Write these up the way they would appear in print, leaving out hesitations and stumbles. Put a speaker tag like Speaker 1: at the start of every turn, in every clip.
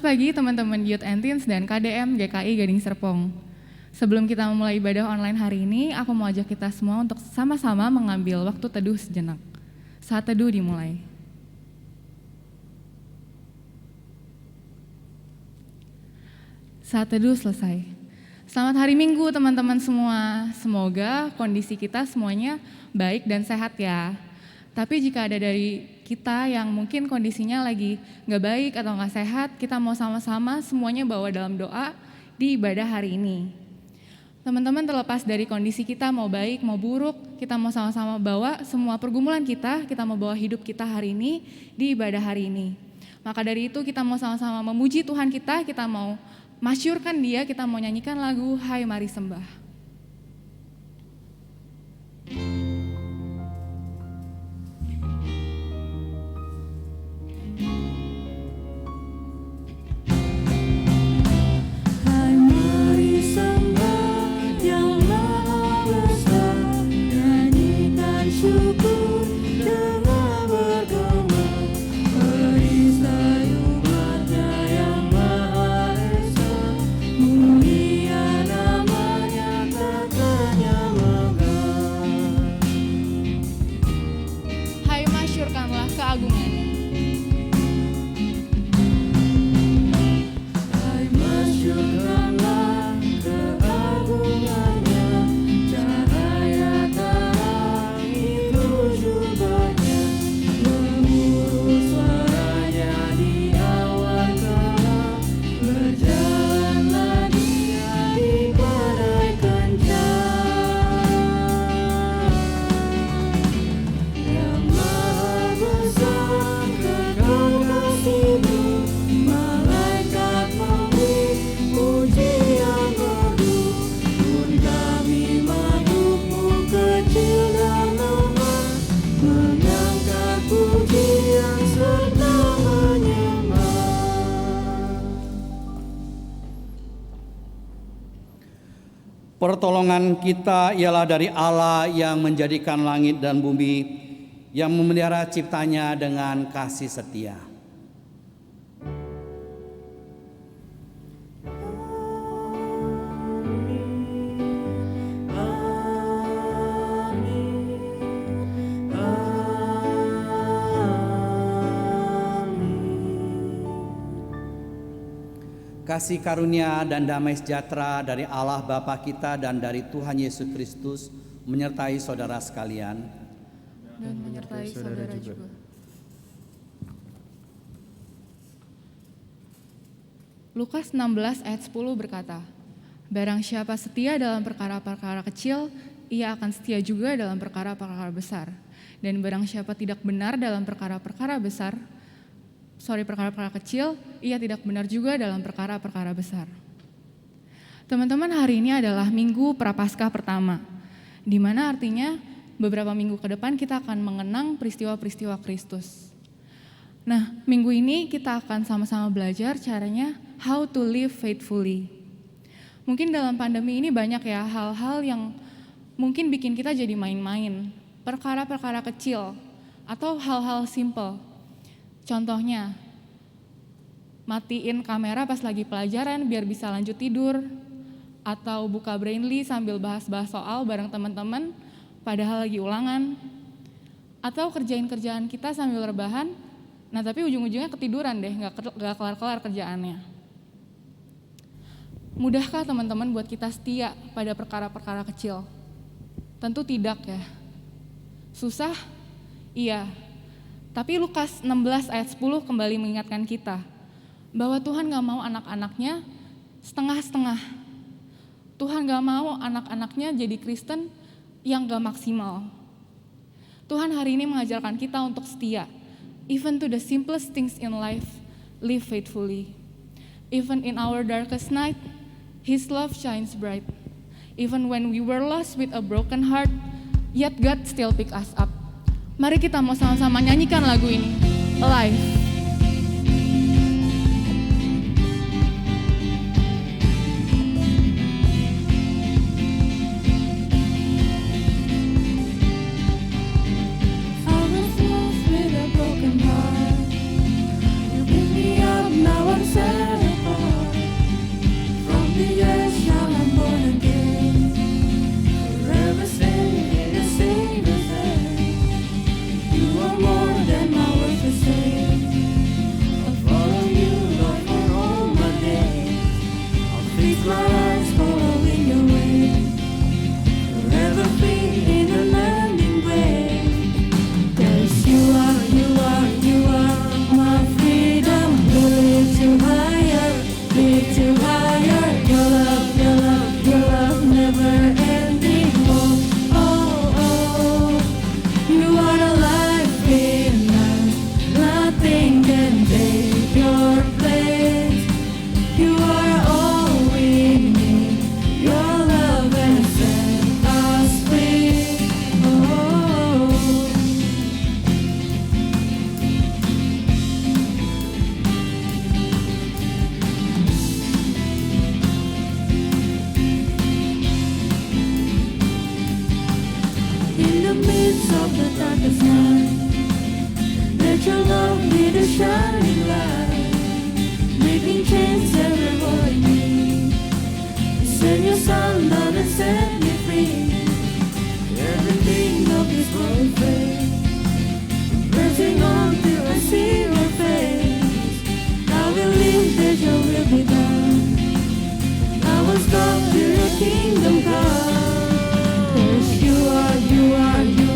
Speaker 1: pagi teman-teman Youth and Teens dan KDM GKI Gading Serpong. Sebelum kita memulai ibadah online hari ini, aku mau ajak kita semua untuk sama-sama mengambil waktu teduh sejenak. Saat teduh dimulai. Saat teduh selesai. Selamat hari Minggu teman-teman semua. Semoga kondisi kita semuanya baik dan sehat ya. Tapi jika ada dari kita yang mungkin kondisinya lagi gak baik atau gak sehat, kita mau sama-sama semuanya bawa dalam doa di ibadah hari ini. Teman-teman, terlepas dari kondisi kita mau baik mau buruk, kita mau sama-sama bawa semua pergumulan kita mau bawa hidup kita hari ini di ibadah hari ini. Maka dari itu kita mau sama-sama memuji Tuhan kita mau masyurkan Dia, kita mau nyanyikan lagu Hai Mari Sembah.
Speaker 2: Hai mari sembah Yang Maha Besar, nyanyikan syukur dengan bergema, perisai umatnya yang Maha Esa, mulia namanya katanya megah.
Speaker 1: Hai masyurkanlah keagungannya.
Speaker 2: Hai masyurkanlah keagungannya, cahaya terang itu jubahnya, gemuruh suaranya di awan gelap, berjalanlah Dia di badai kencang. Yang Maha Besar kekal kasih-Mu, malaikat memuji yang merdu, pun kami makhluk-Mu kecil dan lemah, mengangkat pujian serta menyembah.
Speaker 3: Pertolongan kita ialah dari Allah yang menjadikan langit dan bumi, yang memelihara ciptanya dengan kasih setia. Kasih karunia dan damai sejahtera dari Allah Bapa kita dan dari Tuhan Yesus Kristus menyertai saudara sekalian.
Speaker 1: Dan menyertai saudara juga. Lukas 16 ayat 10 berkata, Barang siapa setia dalam perkara-perkara kecil, ia akan setia juga dalam perkara-perkara besar. Dan barang siapa tidak benar dalam perkara-perkara kecil, ia tidak benar juga dalam perkara-perkara besar. Teman-teman, hari ini adalah Minggu Prapaskah pertama, di mana artinya beberapa minggu ke depan kita akan mengenang peristiwa-peristiwa Kristus. Nah, minggu ini kita akan sama-sama belajar caranya how to live faithfully. Mungkin dalam pandemi ini banyak ya hal-hal yang mungkin bikin kita jadi main-main, perkara-perkara kecil atau hal-hal simple. Contohnya, matiin kamera pas lagi pelajaran biar bisa lanjut tidur, atau buka Brainly sambil bahas-bahas soal bareng teman-teman padahal lagi ulangan, atau kerjain kerjaan kita sambil rebahan, nah tapi ujung-ujungnya ketiduran deh, gak kelar-kelar kerjaannya. Mudahkah teman-teman buat kita setia pada perkara-perkara kecil? Tentu tidak ya. Susah? Iya. Tapi Lukas 16 ayat 10 kembali mengingatkan kita bahwa Tuhan gak mau anak-anaknya setengah-setengah. Tuhan gak mau anak-anaknya jadi Kristen yang gak maksimal. Tuhan hari ini mengajarkan kita untuk setia. Even to the simplest things in life, live faithfully. Even in our darkest night, His love shines bright. Even when we were lost with a broken heart, yet God still pick us up. Mari kita mau sama-sama nyanyikan lagu ini, Alive.
Speaker 2: I was lost with a broken heart. You picked me up, now I'm sad. winds of the darkest night. Let your love be the shining light, breaking chains every holding me. Send your son, Lord, and set me free. Everything of this world fades, pressing on till I see your face. I will live that your will be done. I will stop till your kingdom come. Yes, you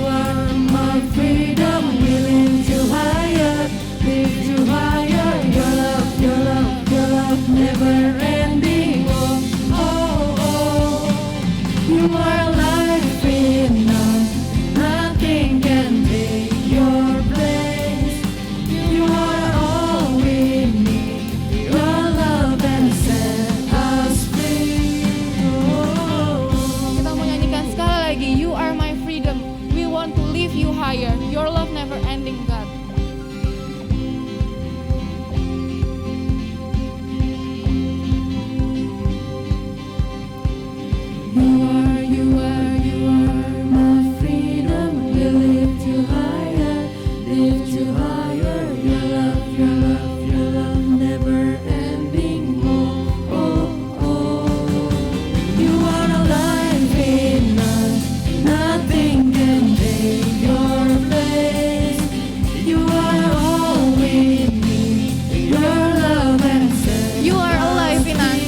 Speaker 2: are my freedom. We lift you higher, lift you higher. Your love, your love, your love, never ending. Oh, you are life in us. Nothing can take your place. You are all we need. Your love and set us free.
Speaker 1: Kita mau nyanyikan sekali lagi, You are my freedom. We want to lift you higher. Your love never ending, God.
Speaker 2: You are my freedom. We lift you higher, lift you higher. Your love, your love, your love, never ending. You are alive in us. Nothing can take your place. You are all we need. Your love and set.
Speaker 1: You are alive in us.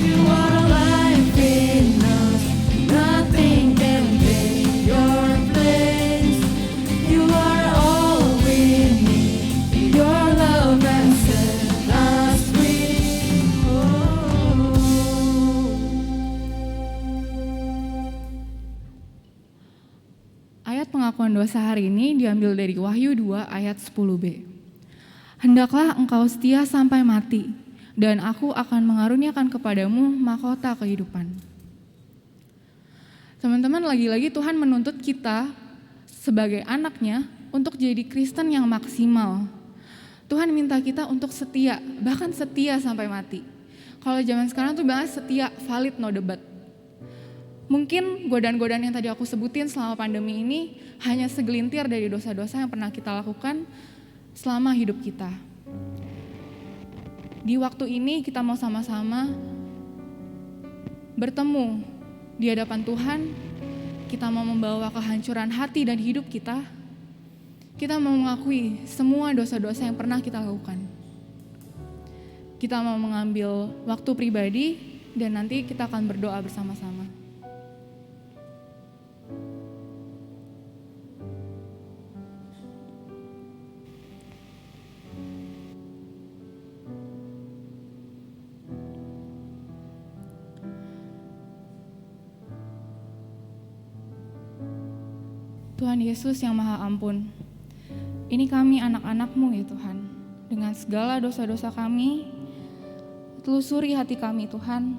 Speaker 2: You are alive in us. Nothing can take your place. You are all we need. Your love has set us free.
Speaker 1: Ayat pengakuan dosa hari ini diambil dari Wahyu 2 ayat 10b. Hendaklah engkau setia sampai mati, dan aku akan mengaruniakan kepadamu mahkota kehidupan. Teman-teman, lagi-lagi Tuhan menuntut kita sebagai anaknya untuk jadi Kristen yang maksimal. Tuhan minta kita untuk setia, bahkan setia sampai mati. Kalau zaman sekarang tuh bahas setia, valid, no debat. Mungkin godaan-godaan yang tadi aku sebutin selama pandemi ini hanya segelintir dari dosa-dosa yang pernah kita lakukan selama hidup kita. Di waktu ini kita mau sama-sama bertemu di hadapan Tuhan. Kita mau membawa kehancuran hati dan hidup kita. Kita mau mengakui semua dosa-dosa yang pernah kita lakukan. Kita mau mengambil waktu pribadi dan nanti kita akan berdoa bersama-sama. Tuhan Yesus yang Maha Ampun, ini kami anak-anak-Mu ya Tuhan. Dengan segala dosa-dosa kami, telusuri hati kami Tuhan.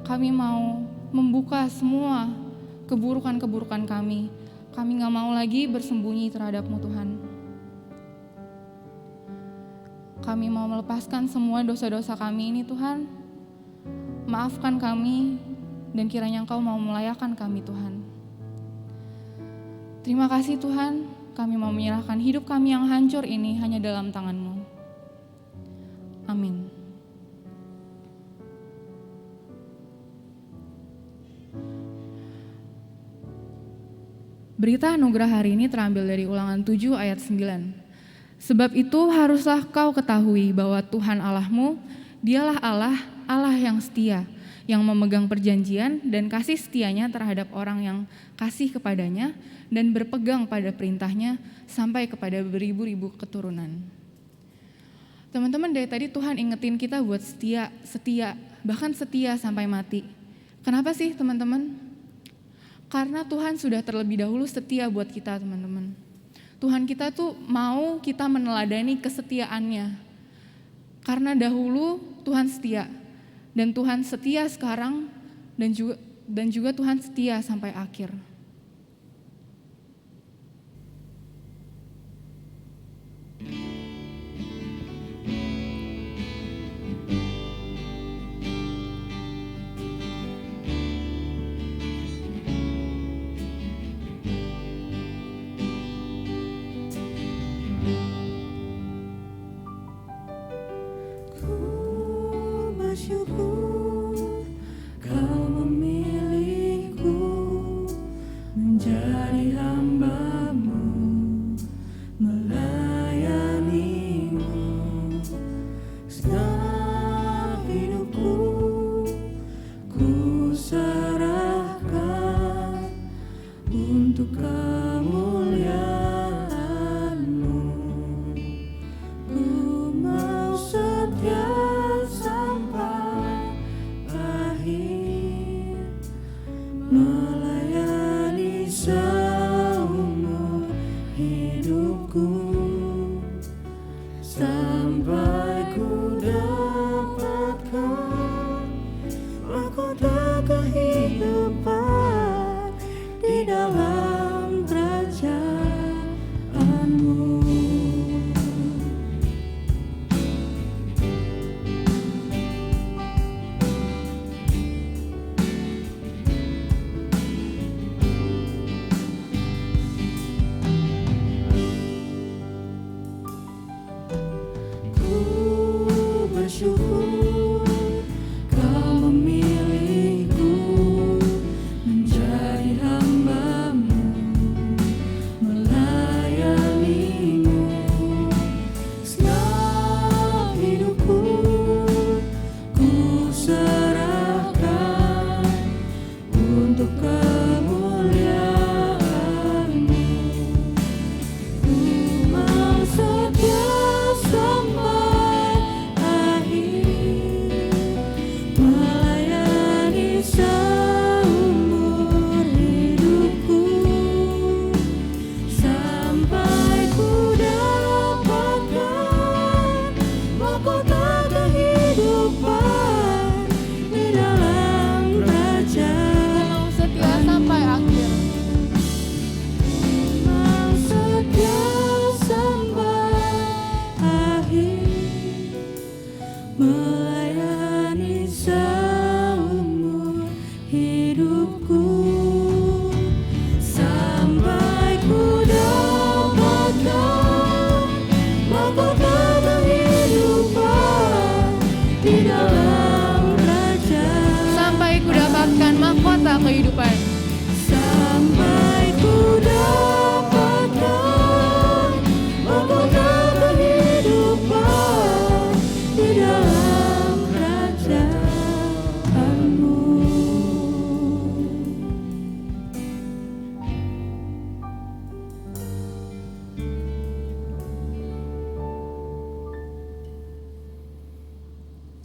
Speaker 1: Kami mau membuka semua keburukan-keburukan kami. Kami gak mau lagi bersembunyi terhadap-Mu Tuhan. Kami mau melepaskan semua dosa-dosa kami ini Tuhan. Maafkan kami dan kiranya Engkau mau melayakkan kami Tuhan. Terima kasih Tuhan, kami mau menyerahkan hidup kami yang hancur ini hanya dalam tangan-Mu. Amin. Berita anugerah hari ini terambil dari Ulangan 7 ayat 9. Sebab itu haruslah kau ketahui bahwa Tuhan Allahmu, dialah Allah, Allah yang setia, yang memegang perjanjian dan kasih setianya terhadap orang yang kasih kepadanya dan berpegang pada perintahnya sampai kepada beribu-ribu keturunan. Teman-teman, dari tadi Tuhan ingetin kita buat setia, bahkan setia sampai mati. Kenapa sih teman-teman? Karena Tuhan sudah terlebih dahulu setia buat kita teman-teman. Tuhan kita tuh mau kita meneladani kesetiaannya. Karena dahulu Tuhan setia, dan Tuhan setia sekarang, dan juga Tuhan setia sampai akhir.
Speaker 2: untuk kemuliaan-Mu. Ku mau setia sampai akhir, melayani seumur hidupku, sampai ku dapatkan mahkota kehidupan di dalam kerajaan-Mu. Ku bersyukur Kau memilihku menjadi hamba-Mu, melayani-Mu. Segenap hidupku ku serahkan untuk kemuliaan-Mu. Ku mau setia sampai akhir, melayani seumur hidupku, sampai ku dapatkan mahkota kehidupan di dalam kerajaan.
Speaker 1: Mau setia sampai akhir.
Speaker 2: Mau setia sampai akhir, melayani seumur hidupku, sampai ku dapatkan mahkota kehidupan di dalam kerajaan.
Speaker 1: Sampai ku dapatkan mahkota kehidupan.
Speaker 2: Sampai ku dapatkan mahkota kehidupan di dalam kerajaan-Mu.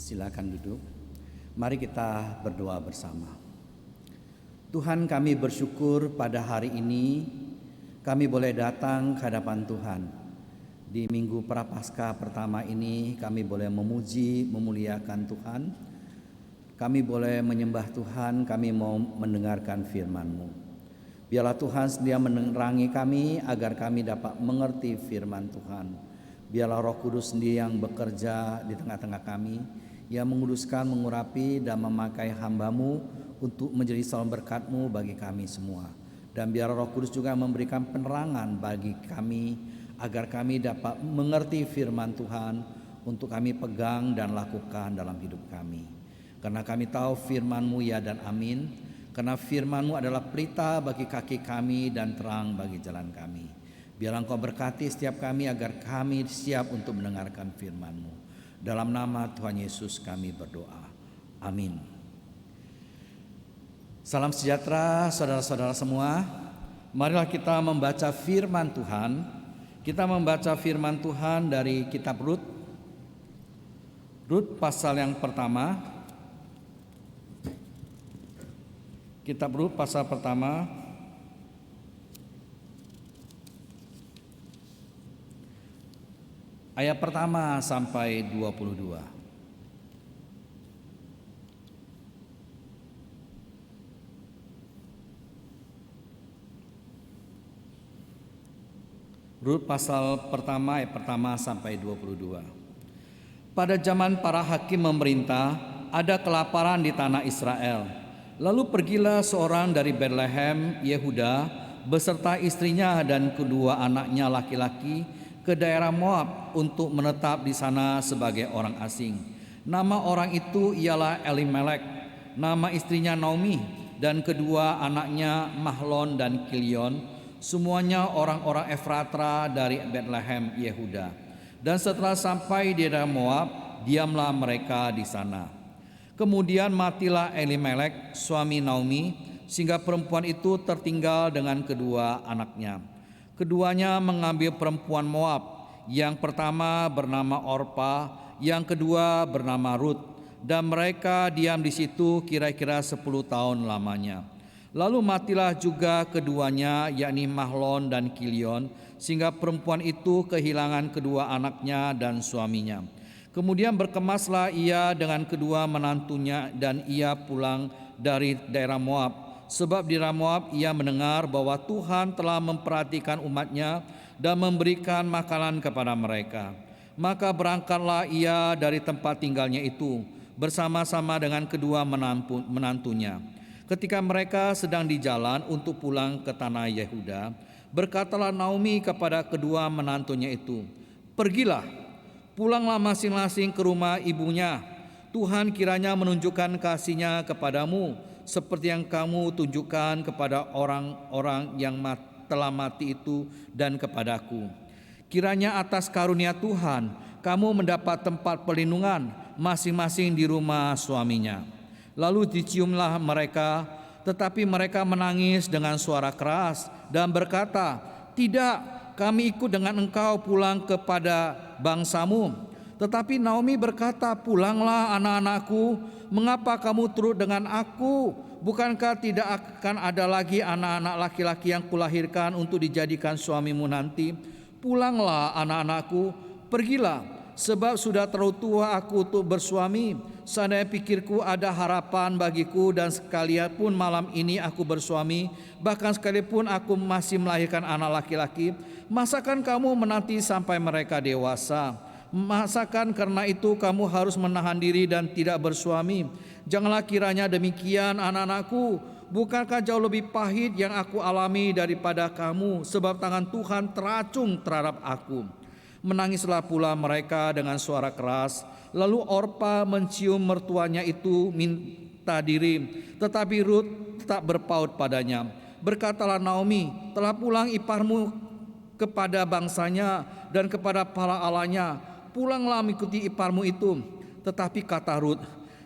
Speaker 3: Silakan duduk. Mari kita berdoa bersama. Tuhan, kami bersyukur pada hari ini kami boleh datang ke hadapan Tuhan. Di minggu Prapaskah pertama ini kami boleh memuji, memuliakan Tuhan. Kami boleh menyembah Tuhan, kami mau mendengarkan firman-Mu. Biarlah Tuhan sedia menerangi kami agar kami dapat mengerti firman Tuhan. Biarlah Roh Kudus sendiri yang bekerja di tengah-tengah kami, yang menguduskan, mengurapi dan memakai hamba-Mu untuk menjadi saluran berkat-Mu bagi kami semua. Dan biar Roh Kudus juga memberikan penerangan bagi kami agar kami dapat mengerti firman Tuhan untuk kami pegang dan lakukan dalam hidup kami. Karena kami tahu firman-Mu ya dan amin. Karena firman-Mu adalah pelita bagi kaki kami dan terang bagi jalan kami. Biarlah Engkau berkati setiap kami agar kami siap untuk mendengarkan firman-Mu. Dalam nama Tuhan Yesus kami berdoa. Amin. Salam sejahtera saudara-saudara semua. Marilah kita membaca firman Tuhan. Kita membaca firman Tuhan dari kitab Rut. Rut pasal yang pertama. Kitab Rut pasal pertama. Ayat pertama sampai 22. Rut pasal pertama ayat pertama sampai 22. Pada zaman para hakim memerintah, ada kelaparan di tanah Israel. Lalu pergilah seorang dari Bethlehem, Yehuda, beserta istrinya dan kedua anaknya laki-laki ke daerah Moab untuk menetap di sana sebagai orang asing. Nama orang itu ialah Elimelek, nama istrinya Naomi, dan kedua anaknya Mahlon dan Kilion, semuanya orang-orang Efrata dari Bethlehem, Yehuda. Dan setelah sampai di daerah Moab, diamlah mereka di sana. Kemudian matilah Elimelek, suami Naomi, sehingga perempuan itu tertinggal dengan kedua anaknya. Keduanya mengambil perempuan Moab, yang pertama bernama Orpa, yang kedua bernama Rut, dan mereka diam di situ kira-kira 10 tahun lamanya. Lalu matilah juga keduanya, yakni Mahlon dan Kilion, sehingga perempuan itu kehilangan kedua anaknya dan suaminya. Kemudian berkemaslah ia dengan kedua menantunya, dan ia pulang dari daerah Moab. Sebab di daerah Moab ia mendengar bahwa Tuhan telah memperhatikan umatnya dan memberikan makanan kepada mereka. Maka berangkatlah ia dari tempat tinggalnya itu bersama-sama dengan kedua menantunya. Ketika mereka sedang di jalan untuk pulang ke tanah Yehuda, berkatalah Naomi kepada kedua menantunya itu, "Pergilah, pulanglah masing-masing ke rumah ibunya. Tuhan kiranya menunjukkan kasih-Nya kepadamu, seperti yang kamu tunjukkan kepada orang-orang yang telah mati itu dan kepadaku. Kiranya atas karunia Tuhan, kamu mendapat tempat perlindungan masing-masing di rumah suaminya." Lalu diciumlah mereka, tetapi mereka menangis dengan suara keras dan berkata, "Tidak, kami ikut dengan engkau pulang kepada bangsamu." Tetapi Naomi berkata, "Pulanglah anak-anakku, mengapa kamu turut dengan aku? Bukankah tidak akan ada lagi anak-anak laki-laki yang kulahirkan untuk dijadikan suamimu nanti? Pulanglah anak-anakku, pergilah, sebab sudah terlalu tua aku untuk bersuami. Seandainya pikirku ada harapan bagiku dan sekalipun malam ini aku bersuami, bahkan sekalipun aku masih melahirkan anak laki-laki, masakan kamu menanti sampai mereka dewasa? Masakan karena itu kamu harus menahan diri dan tidak bersuami? Janganlah kiranya demikian anak-anakku. Bukankah jauh lebih pahit yang aku alami daripada kamu, sebab tangan Tuhan teracung terhadap aku." Menangislah pula mereka dengan suara keras. Lalu Orpa mencium mertuanya itu minta diri, tetapi Rut tetap berpaut padanya. Berkatalah Naomi, "Telah pulang iparmu kepada bangsanya dan kepada para allahnya. Pulanglah mengikuti iparmu itu." Tetapi kata Rut,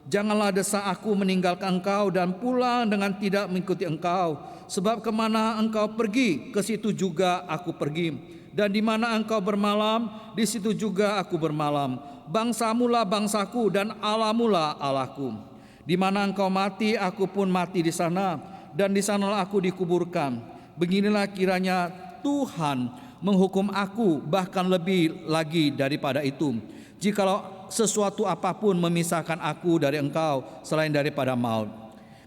Speaker 3: "Janganlah desak aku meninggalkan engkau dan pulang dengan tidak mengikuti engkau. Sebab kemana engkau pergi, ke situ juga aku pergi. Dan di mana engkau bermalam, di situ juga aku bermalam. Bangsamulah bangsaku dan Allahmulah Allahku. Di mana engkau mati, aku pun mati di sana, dan di sanalah aku dikuburkan. Beginilah kiranya Tuhan menghukum aku, bahkan lebih lagi daripada itu, jikalau sesuatu apapun memisahkan aku dari engkau selain daripada maut."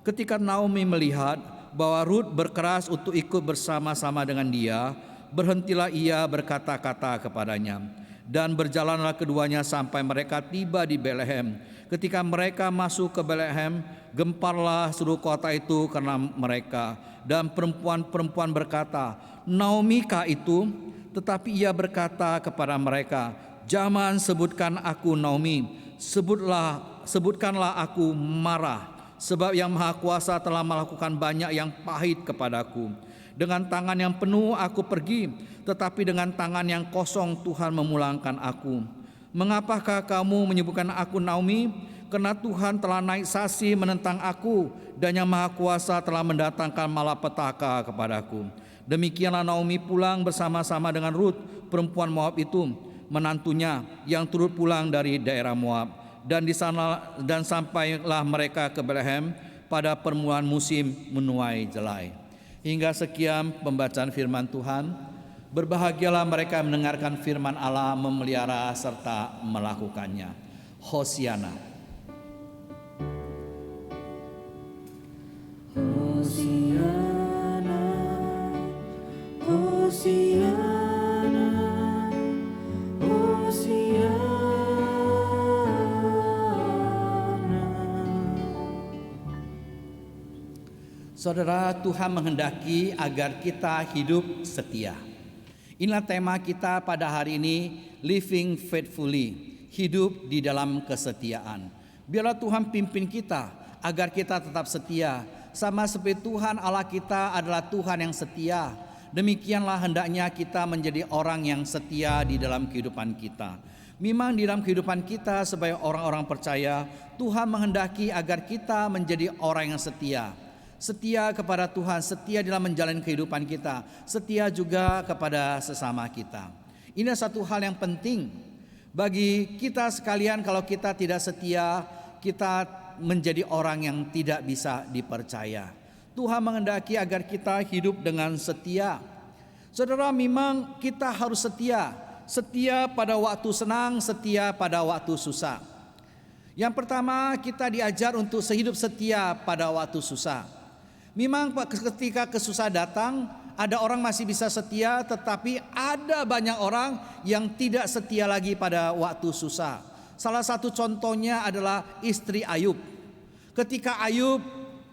Speaker 3: Ketika Naomi melihat bahwa Rut berkeras untuk ikut bersama-sama dengan dia, berhentilah ia berkata-kata kepadanya. Dan berjalanlah keduanya sampai mereka tiba di Betlehem. Ketika mereka masuk ke Betlehem, gemparlah seluruh kota itu karena mereka. Dan perempuan-perempuan berkata, "Naomi kah itu?" Tetapi ia berkata kepada mereka, "Jangan sebutkan aku Naomi, sebutkanlah aku Mara, sebab Yang Maha Kuasa telah melakukan banyak yang pahit kepadaku. Dengan tangan yang penuh aku pergi, tetapi dengan tangan yang kosong Tuhan memulangkan aku. Mengapakah kamu menyebutkan aku Naomi? Karena Tuhan telah naik sasi menentang aku, dan Yang Maha Kuasa telah mendatangkan malapetaka kepadaku." Demikianlah Naomi pulang bersama-sama dengan Rut, perempuan Moab itu, menantunya yang turut pulang dari daerah Moab. Dan sampailah mereka ke Betlehem pada permulaan musim menuai jelai. Hingga sekian pembacaan firman Tuhan. Berbahagialah mereka yang mendengarkan firman Allah, memelihara serta melakukannya. Hosiana.
Speaker 2: Hosiana, Hosiana, Hosiana.
Speaker 3: Saudara, Tuhan menghendaki agar kita hidup setia. Inilah tema kita pada hari ini, Living Faithfully, hidup di dalam kesetiaan. Biarlah Tuhan pimpin kita agar kita tetap setia, sama seperti Tuhan Allah kita adalah Tuhan yang setia. Demikianlah hendaknya kita menjadi orang yang setia di dalam kehidupan kita. Memang di dalam kehidupan kita sebagai orang-orang percaya, Tuhan menghendaki agar kita menjadi orang yang setia. Setia kepada Tuhan, setia dalam menjalani kehidupan kita, setia juga kepada sesama kita. Ini satu hal yang penting bagi kita sekalian. Kalau kita tidak setia, kita menjadi orang yang tidak bisa dipercaya. Tuhan menghendaki agar kita hidup dengan setia. Saudara, memang kita harus setia. Setia pada waktu senang, setia pada waktu susah. Yang pertama, kita diajar untuk hidup setia pada waktu susah. Memang ketika kesusahan datang, ada orang masih bisa setia, tetapi ada banyak orang yang tidak setia lagi pada waktu susah. Salah satu contohnya adalah istri Ayub. Ketika Ayub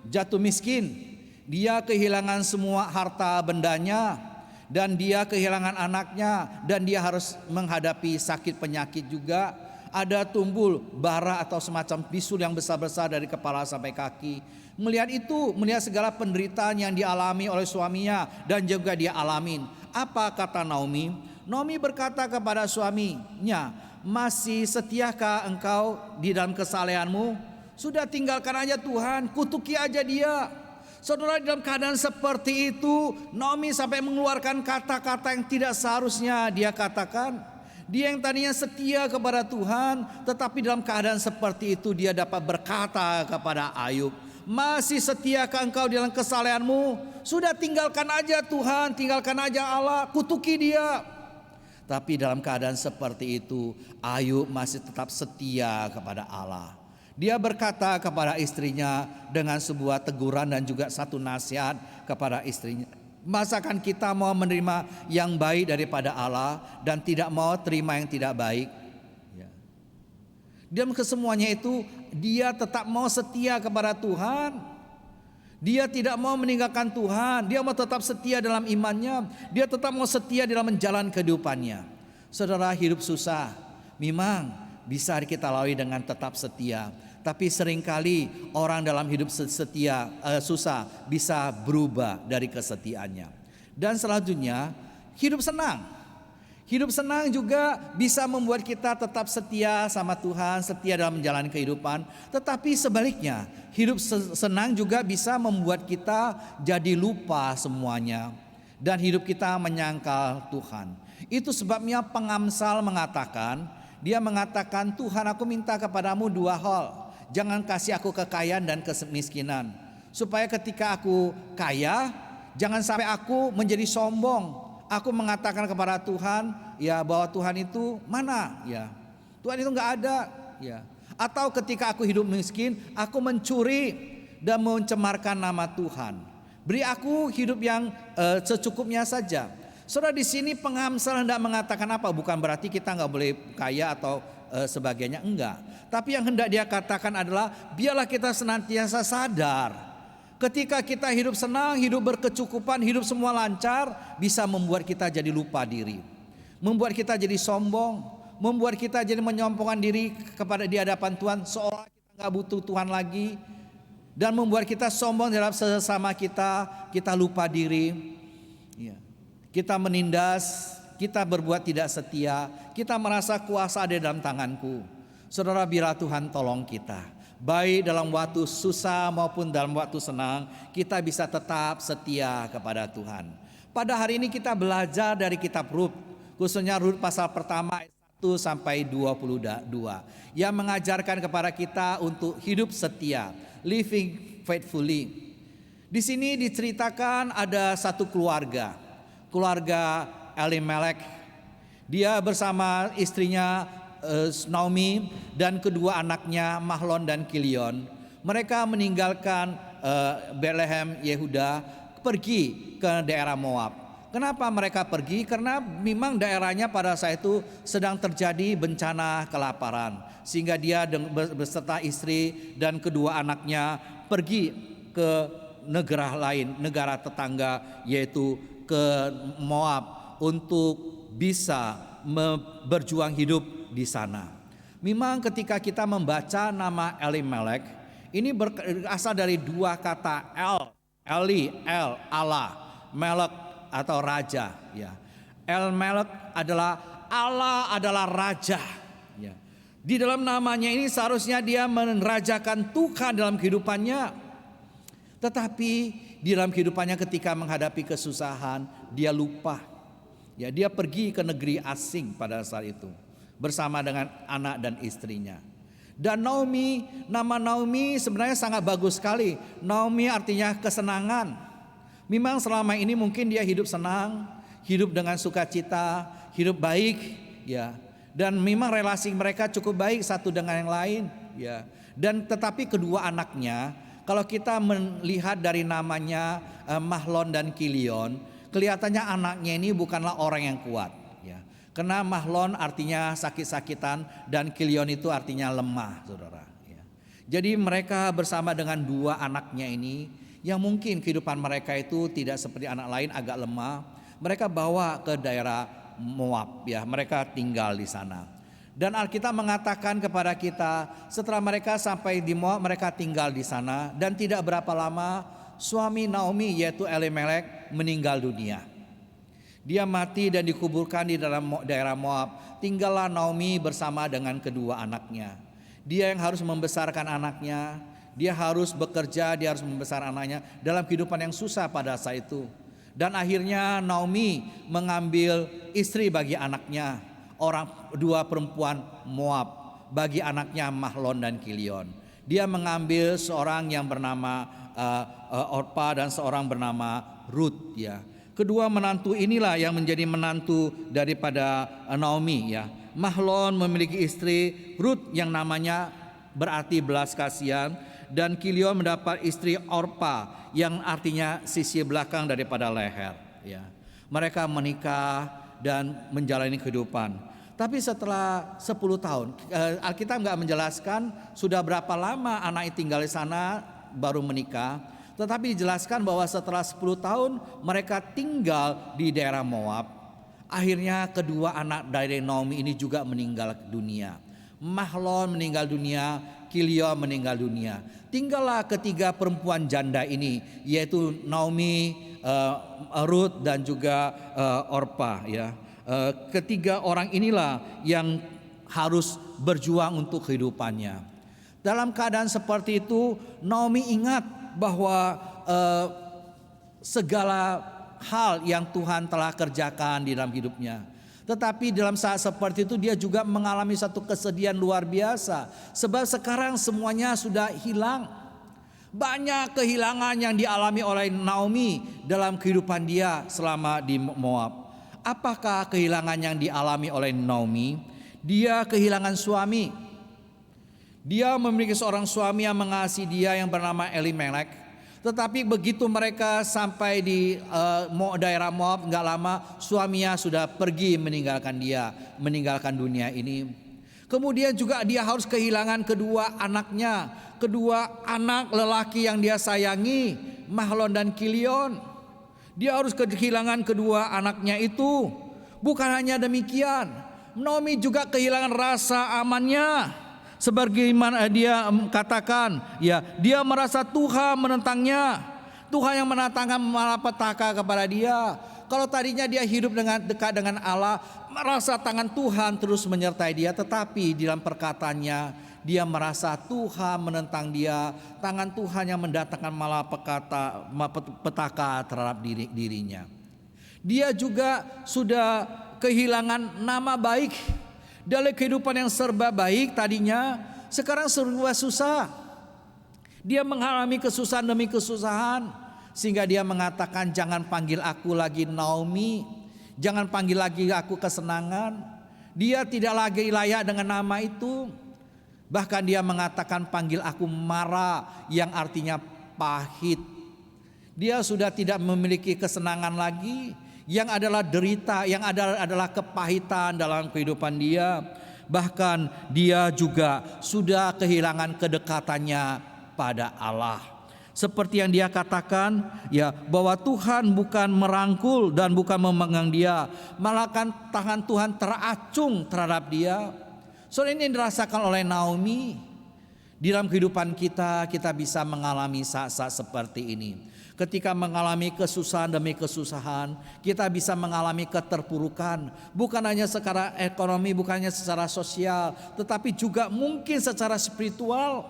Speaker 3: jatuh miskin, dia kehilangan semua harta bendanya, dan dia kehilangan anaknya, dan dia harus menghadapi sakit penyakit juga. Ada tumbul bara atau semacam bisul yang besar-besar dari kepala sampai kaki. Melihat itu, melihat segala penderitaan yang dialami oleh suaminya dan juga dia alamin. Apa kata Naomi? Naomi berkata kepada suaminya, masih setiakah engkau di dalam kesalehanmu? Sudah tinggalkan aja Tuhan, kutuki aja dia. Saudara, dalam keadaan seperti itu, Naomi sampai mengeluarkan kata-kata yang tidak seharusnya dia katakan. Dia yang tadinya setia kepada Tuhan, tetapi dalam keadaan seperti itu dia dapat berkata kepada Ayub, masih setiakah engkau dalam kesalehanmu? Sudah tinggalkan aja Tuhan, tinggalkan aja Allah, kutuki dia. Tapi dalam keadaan seperti itu, Ayub masih tetap setia kepada Allah. Dia berkata kepada istrinya dengan sebuah teguran dan juga satu nasihat kepada istrinya. Masakan kita mau menerima yang baik daripada Allah dan tidak mau terima yang tidak baik? Dalam kesemuanya itu dia tetap mau setia kepada Tuhan. Dia tidak mau meninggalkan Tuhan. Dia mau tetap setia dalam imannya. Dia tetap mau setia dalam menjalani kehidupannya. Saudara, hidup susah memang bisa kita lalui dengan tetap setia. Tapi seringkali orang dalam hidup susah bisa berubah dari kesetiaannya. Dan selanjutnya hidup senang. Hidup senang juga bisa membuat kita tetap setia sama Tuhan, setia dalam menjalani kehidupan. Tetapi sebaliknya, hidup senang juga bisa membuat kita jadi lupa semuanya. Dan hidup kita menyangkal Tuhan. Itu sebabnya pengamsal mengatakan, dia mengatakan, Tuhan, aku minta kepadamu dua hal. Jangan kasih aku kekayaan dan kemiskinan, supaya ketika aku kaya, jangan sampai aku menjadi sombong. Aku mengatakan kepada Tuhan, ya, bahwa Tuhan itu mana, ya, Tuhan itu nggak ada, ya. Atau ketika aku hidup miskin, aku mencuri dan mencemarkan nama Tuhan. Beri aku hidup yang secukupnya saja. Saudara, di sini pengamsal hendak mengatakan apa? Bukan berarti kita nggak boleh kaya atau sebagainya, enggak. Tapi yang hendak dia katakan adalah biarlah kita senantiasa sadar, ketika kita hidup senang, hidup berkecukupan, hidup semua lancar, bisa membuat kita jadi lupa diri, membuat kita jadi sombong, membuat kita jadi menyombongkan diri kepada di hadapan Tuhan, seolah kita nggak butuh Tuhan lagi, dan membuat kita sombong dalam sesama kita. Kita lupa diri, kita menindas, kita berbuat tidak setia, kita merasa kuasa ada dalam tanganku. Saudara, biarlah Tuhan tolong kita, baik dalam waktu susah maupun dalam waktu senang, kita bisa tetap setia kepada Tuhan. Pada hari ini kita belajar dari kitab Rut, khususnya Rut pasal pertama ayat 1 sampai 22, yang mengajarkan kepada kita untuk hidup setia, living faithfully. Di sini diceritakan ada satu keluarga Elimelek. Dia bersama istrinya Naomi dan kedua anaknya Mahlon dan Kilion. Mereka meninggalkan Bethlehem Yehuda, pergi ke daerah Moab. Kenapa mereka pergi? Karena memang daerahnya pada saat itu sedang terjadi bencana kelaparan, sehingga dia beserta istri dan kedua anaknya pergi ke negara lain, negara tetangga, yaitu ke Moab, untuk bisa berjuang hidup di sana. Memang ketika kita membaca nama Elimelek, ini berasal dari dua kata El, Allah, Melek atau raja, ya. Elimelek adalah Allah adalah raja, ya. Di dalam namanya ini seharusnya dia menerajakan Tuhan dalam kehidupannya. Tetapi di dalam kehidupannya ketika menghadapi kesusahan, dia lupa. Ya, dia pergi ke negeri asing pada saat itu bersama dengan anak dan istrinya. Dan Naomi, nama Naomi sebenarnya sangat bagus sekali. Naomi artinya kesenangan. Memang selama ini mungkin dia hidup senang, hidup dengan sukacita, hidup baik, ya. Dan memang relasi mereka cukup baik satu dengan yang lain, ya. Dan tetapi kedua anaknya, kalau kita melihat dari namanya Mahlon dan Kilion, kelihatannya anaknya ini bukanlah orang yang kuat, ya. Karena Mahlon artinya sakit-sakitan dan Kilion itu artinya lemah, saudara, ya. Jadi mereka bersama dengan dua anaknya ini yang mungkin kehidupan mereka itu tidak seperti anak lain, agak lemah. Mereka bawa ke daerah Moab, ya. Mereka tinggal di sana. Dan Alkitab mengatakan kepada kita, setelah mereka sampai di Moab, mereka tinggal di sana. Dan tidak berapa lama suami Naomi yaitu Elimelek meninggal dunia. Dia mati dan dikuburkan di dalam daerah Moab. Tinggallah Naomi bersama dengan kedua anaknya. Dia yang harus membesarkan anaknya, dia harus bekerja, dia harus membesarkan anaknya dalam kehidupan yang susah pada saat itu. Dan akhirnya Naomi mengambil istri bagi anaknya, dua perempuan Moab, bagi anaknya Mahlon dan Kilion. Dia mengambil seorang yang bernama Orpa dan seorang bernama Ruth, ya. Kedua menantu inilah yang menjadi menantu daripada Naomi, ya. Mahlon memiliki istri Ruth yang namanya berarti belas kasihan, dan Kilion mendapat istri Orpa yang artinya sisi belakang daripada leher, ya. Mereka menikah dan menjalani kehidupan. Tapi setelah 10 tahun, Alkitab nggak menjelaskan sudah berapa lama anak itu tinggal di sana baru menikah. Tetapi dijelaskan bahwa setelah 10 tahun mereka tinggal di daerah Moab. Akhirnya kedua anak dari Naomi ini juga meninggal dunia. Mahlon meninggal dunia, Kilion meninggal dunia. Tinggallah ketiga perempuan janda ini, yaitu Naomi, Ruth dan juga Orpa, ya. Ketiga orang inilah yang harus berjuang untuk kehidupannya. Dalam keadaan seperti itu, Naomi ingat bahwa segala hal yang Tuhan telah kerjakan di dalam hidupnya. Tetapi dalam saat seperti itu dia juga mengalami satu kesedihan luar biasa. Sebab sekarang semuanya sudah hilang. Banyak kehilangan yang dialami oleh Naomi dalam kehidupan dia selama di Moab. Apakah kehilangan yang dialami oleh Naomi? Dia kehilangan suami. Dia memiliki seorang suami yang mengasihi dia yang bernama Elimelek. Tetapi begitu mereka sampai di daerah Moab, gak lama suaminya sudah pergi meninggalkan dia, meninggalkan dunia ini. Kemudian juga dia harus kehilangan kedua anaknya, kedua anak lelaki yang dia sayangi, Mahlon dan Kilion. Dia harus kehilangan kedua anaknya itu. Bukan hanya demikian, Naomi juga kehilangan rasa amannya. Sebagaimana dia katakan, ya, dia merasa Tuhan menentangnya. Tuhan yang menantangkan malapetaka kepada dia. Kalau tadinya dia hidup dekat dengan Allah, merasa tangan Tuhan terus menyertai dia, tetapi di dalam perkataannya dia merasa Tuhan menentang dia, tangan Tuhan yang mendatangkan malapetaka terhadap dirinya. Dia juga sudah kehilangan nama baik. Dari kehidupan yang serba baik tadinya, sekarang serba susah. Dia mengalami kesusahan demi kesusahan, sehingga dia mengatakan, jangan panggil aku lagi Naomi, jangan panggil lagi aku kesenangan. Dia tidak lagi layak dengan nama itu. Bahkan dia mengatakan, panggil aku Mara, yang artinya pahit. Dia sudah tidak memiliki kesenangan lagi, yang adalah derita, yang adalah kepahitan dalam kehidupan dia. Bahkan dia juga sudah kehilangan kedekatannya pada Allah. Seperti yang dia katakan, ya, bahwa Tuhan bukan merangkul dan bukan memegang dia, malahan tangan Tuhan teracung terhadap dia. Soal ini dirasakan oleh Naomi. Di dalam kehidupan kita bisa mengalami saat-saat seperti ini. Ketika mengalami kesusahan demi kesusahan, kita bisa mengalami keterpurukan. Bukan hanya secara ekonomi, bukan hanya secara sosial, tetapi juga mungkin secara spiritual.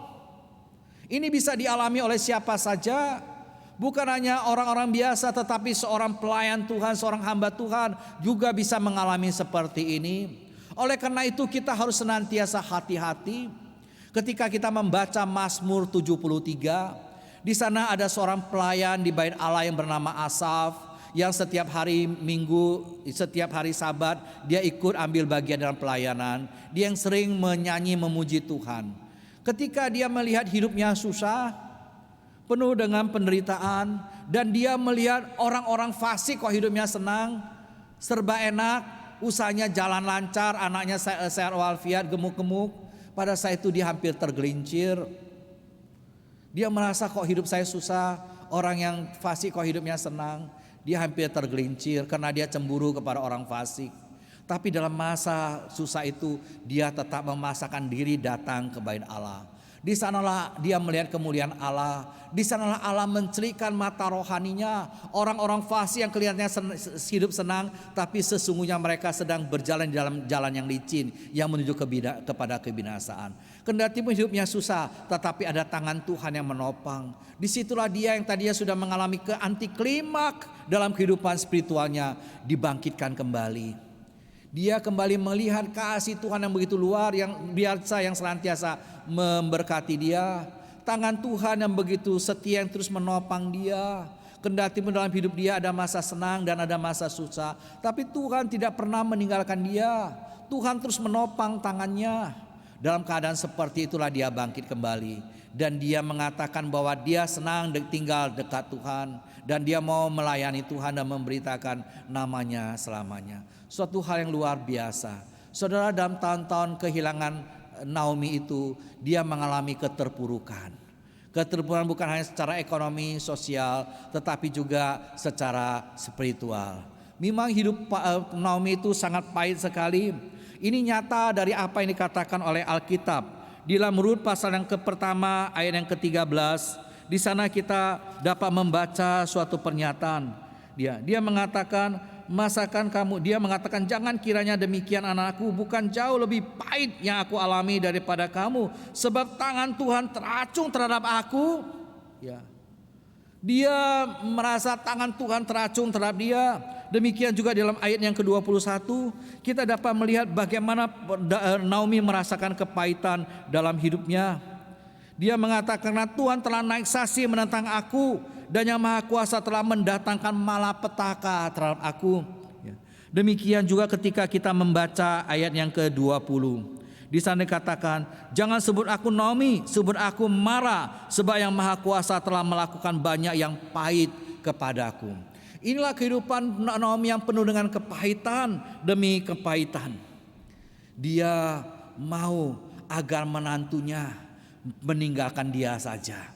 Speaker 3: Ini bisa dialami oleh siapa saja. Bukan hanya orang-orang biasa, tetapi seorang pelayan Tuhan, seorang hamba Tuhan juga bisa mengalami seperti ini. Oleh karena itu kita harus senantiasa hati-hati ketika kita membaca Mazmur 73. Di sana ada seorang pelayan di Bait Allah yang bernama Asaf, yang setiap hari Minggu, setiap hari Sabat dia ikut ambil bagian dalam pelayanan. Dia yang sering menyanyi memuji Tuhan. Ketika dia melihat hidupnya susah, penuh dengan penderitaan, dan dia melihat orang-orang fasik kok hidupnya senang, serba enak, usahanya jalan lancar, anaknya sehat walafiat, gemuk-gemuk. Pada saat itu dia hampir tergelincir. Dia merasa kok hidup saya susah, orang yang fasik kok hidupnya senang. Dia hampir tergelincir karena dia cemburu kepada orang fasik. Tapi dalam masa susah itu dia tetap memaksakan diri datang ke Bait Allah. Di sanalah dia melihat kemuliaan Allah. Di sanalah Allah mencerihkan mata rohaninya. Orang-orang fasik yang kelihatannya hidup senang, tapi sesungguhnya mereka sedang berjalan di dalam jalan yang licin, yang menuju kepada kebinasaan. Kendati hidupnya susah, tetapi ada tangan Tuhan yang menopang. Disitulah dia yang tadinya sudah mengalami antiklimak dalam kehidupan spiritualnya dibangkitkan kembali. Dia kembali melihat kasih Tuhan yang begitu luar, yang biasa, yang senantiasa memberkati dia. Tangan Tuhan yang begitu setia yang terus menopang dia. Kendati dalam hidup dia ada masa senang dan ada masa susah, tapi Tuhan tidak pernah meninggalkan dia. Tuhan terus menopang tangannya. Dalam keadaan seperti itulah dia bangkit kembali. Dan dia mengatakan bahwa dia senang tinggal dekat Tuhan. Dan dia mau melayani Tuhan dan memberitakan namanya selamanya. Suatu hal yang luar biasa. Saudara, dalam tahun-tahun kehilangan Naomi itu, dia mengalami keterpurukan. Keterpurukan bukan hanya secara ekonomi, sosial, tetapi juga secara spiritual. Memang hidup Naomi itu sangat pahit sekali. Ini nyata dari apa yang dikatakan oleh Alkitab. Di dalam Rut pasal yang pertama ayat yang ke-13, di sana kita dapat membaca suatu pernyataan. Dia mengatakan, dia mengatakan, jangan kiranya demikian anakku, bukan jauh lebih pahit yang aku alami daripada kamu, sebab tangan Tuhan teracung terhadap aku. Ya. Dia merasa tangan Tuhan teracung terhadap dia. Demikian juga dalam ayat yang ke-21 kita dapat melihat bagaimana Naomi merasakan kepahitan dalam hidupnya. Dia mengatakan, karena Tuhan telah naik saksi menentang aku, dan yang Maha Kuasa telah mendatangkan malapetaka terhadap aku. Demikian juga ketika kita membaca ayat yang ke-20. Di sana dikatakan, jangan sebut aku Naomi, sebut aku Mara, sebab yang Maha Kuasa telah melakukan banyak yang pahit kepadaku. Inilah kehidupan Naomi yang penuh dengan kepahitan demi kepahitan. Dia mau agar menantunya meninggalkan dia saja.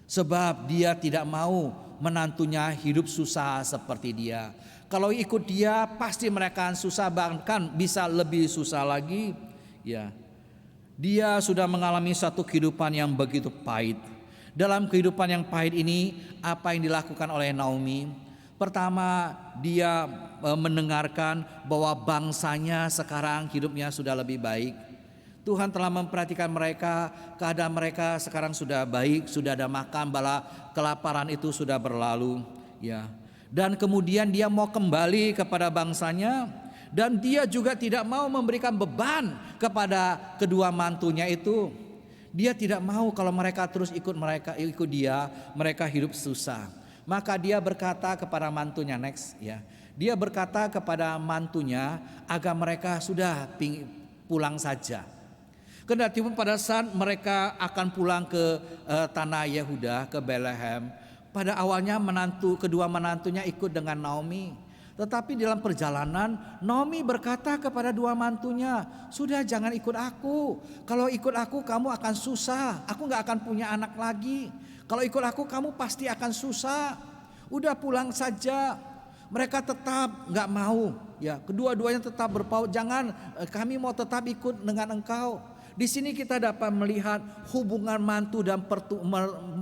Speaker 3: Sebab dia tidak mau menantunya hidup susah seperti dia. Kalau ikut dia pasti mereka akan susah, bahkan bisa lebih susah lagi. Ya, dia sudah mengalami satu kehidupan yang begitu pahit. Dalam kehidupan yang pahit ini, apa yang dilakukan oleh Naomi? Pertama, dia mendengarkan bahwa bangsanya sekarang hidupnya sudah lebih baik. Tuhan telah memperhatikan mereka, keadaan mereka sekarang sudah baik, sudah ada makan, bala kelaparan itu sudah berlalu. Ya. Dan kemudian dia mau kembali kepada bangsanya, dan dia juga tidak mau memberikan beban kepada kedua mantunya itu. Dia tidak mau kalau mereka terus ikut dia, mereka hidup susah. Maka dia berkata kepada mantunya, dia berkata kepada mantunya agar mereka sudah pulang saja. Kendati pada saat mereka akan pulang ke tanah Yehuda, ke Bethlehem, pada awalnya kedua menantunya ikut dengan Naomi. Tetapi dalam perjalanan Naomi berkata kepada dua mantunya, sudah jangan ikut aku. Kalau ikut aku kamu akan susah. Aku gak akan punya anak lagi. Kalau ikut aku kamu pasti akan susah. Udah pulang saja. Mereka tetap gak mau. Ya, kedua-duanya tetap berpaut. Jangan, kami mau tetap ikut dengan engkau. Di sini kita dapat melihat hubungan mantu dan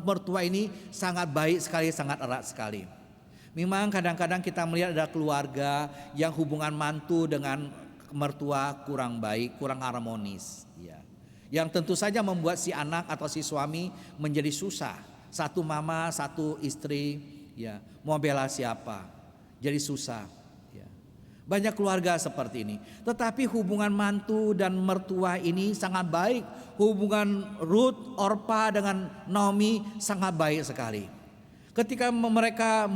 Speaker 3: mertua ini sangat baik sekali, sangat erat sekali. Memang kadang-kadang kita melihat ada keluarga yang hubungan mantu dengan mertua kurang baik, kurang harmonis. Ya. Yang tentu saja membuat si anak atau si suami menjadi susah. Satu mama, satu istri, ya, mau bela siapa? Jadi susah, ya. Banyak keluarga seperti ini. Tetapi hubungan mantu dan mertua ini sangat baik. Hubungan Ruth, Orpa dengan Naomi sangat baik sekali. Ketika mereka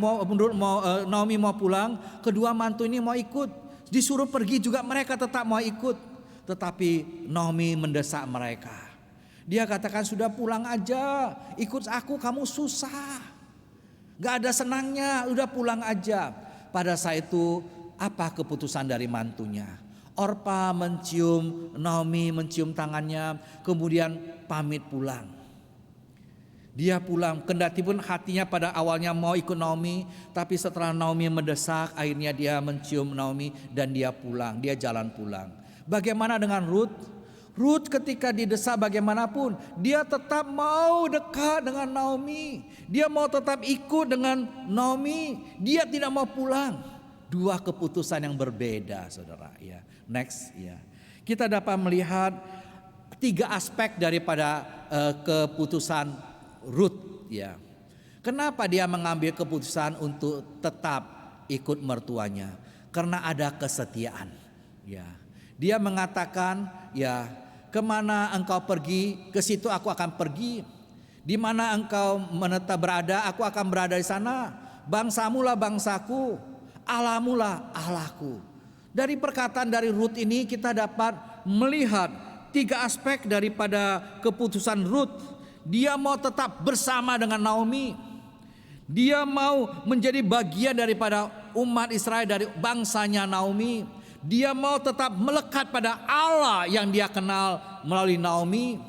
Speaker 3: Naomi mau pulang, kedua mantu ini mau ikut. Disuruh pergi juga mereka tetap mau ikut. Tetapi Naomi mendesak mereka. Dia katakan, sudah pulang aja, ikut aku, kamu susah, gak ada senangnya, udah pulang aja. Pada saat itu apa keputusan dari mantunya? Orpa mencium Naomi, mencium tangannya, kemudian pamit pulang. Dia pulang, kendati pun hatinya pada awalnya mau ikut Naomi, tapi setelah Naomi mendesak, akhirnya dia mencium Naomi dan dia pulang, dia jalan pulang. Bagaimana dengan Ruth? Ruth ketika didesak bagaimanapun, dia tetap mau dekat dengan Naomi. Dia mau tetap ikut dengan Naomi. Dia tidak mau pulang. Dua keputusan yang berbeda, saudara. Ya, next, ya. Kita dapat melihat tiga aspek daripada keputusan Ruth. Ya, kenapa dia mengambil keputusan untuk tetap ikut mertuanya? Karena ada kesetiaan. Ya, dia mengatakan, ya, kemana engkau pergi, ke situ aku akan pergi. Di mana engkau menetap berada, aku akan berada di sana. Bangsamu lah bangsaku, Allahmu lah Allahku. Dari perkataan dari Ruth ini kita dapat melihat tiga aspek daripada keputusan Ruth. Dia mau tetap bersama dengan Naomi. Dia mau menjadi bagian daripada umat Israel, dari bangsanya Naomi. Dia mau tetap melekat pada Allah yang dia kenal melalui Naomi,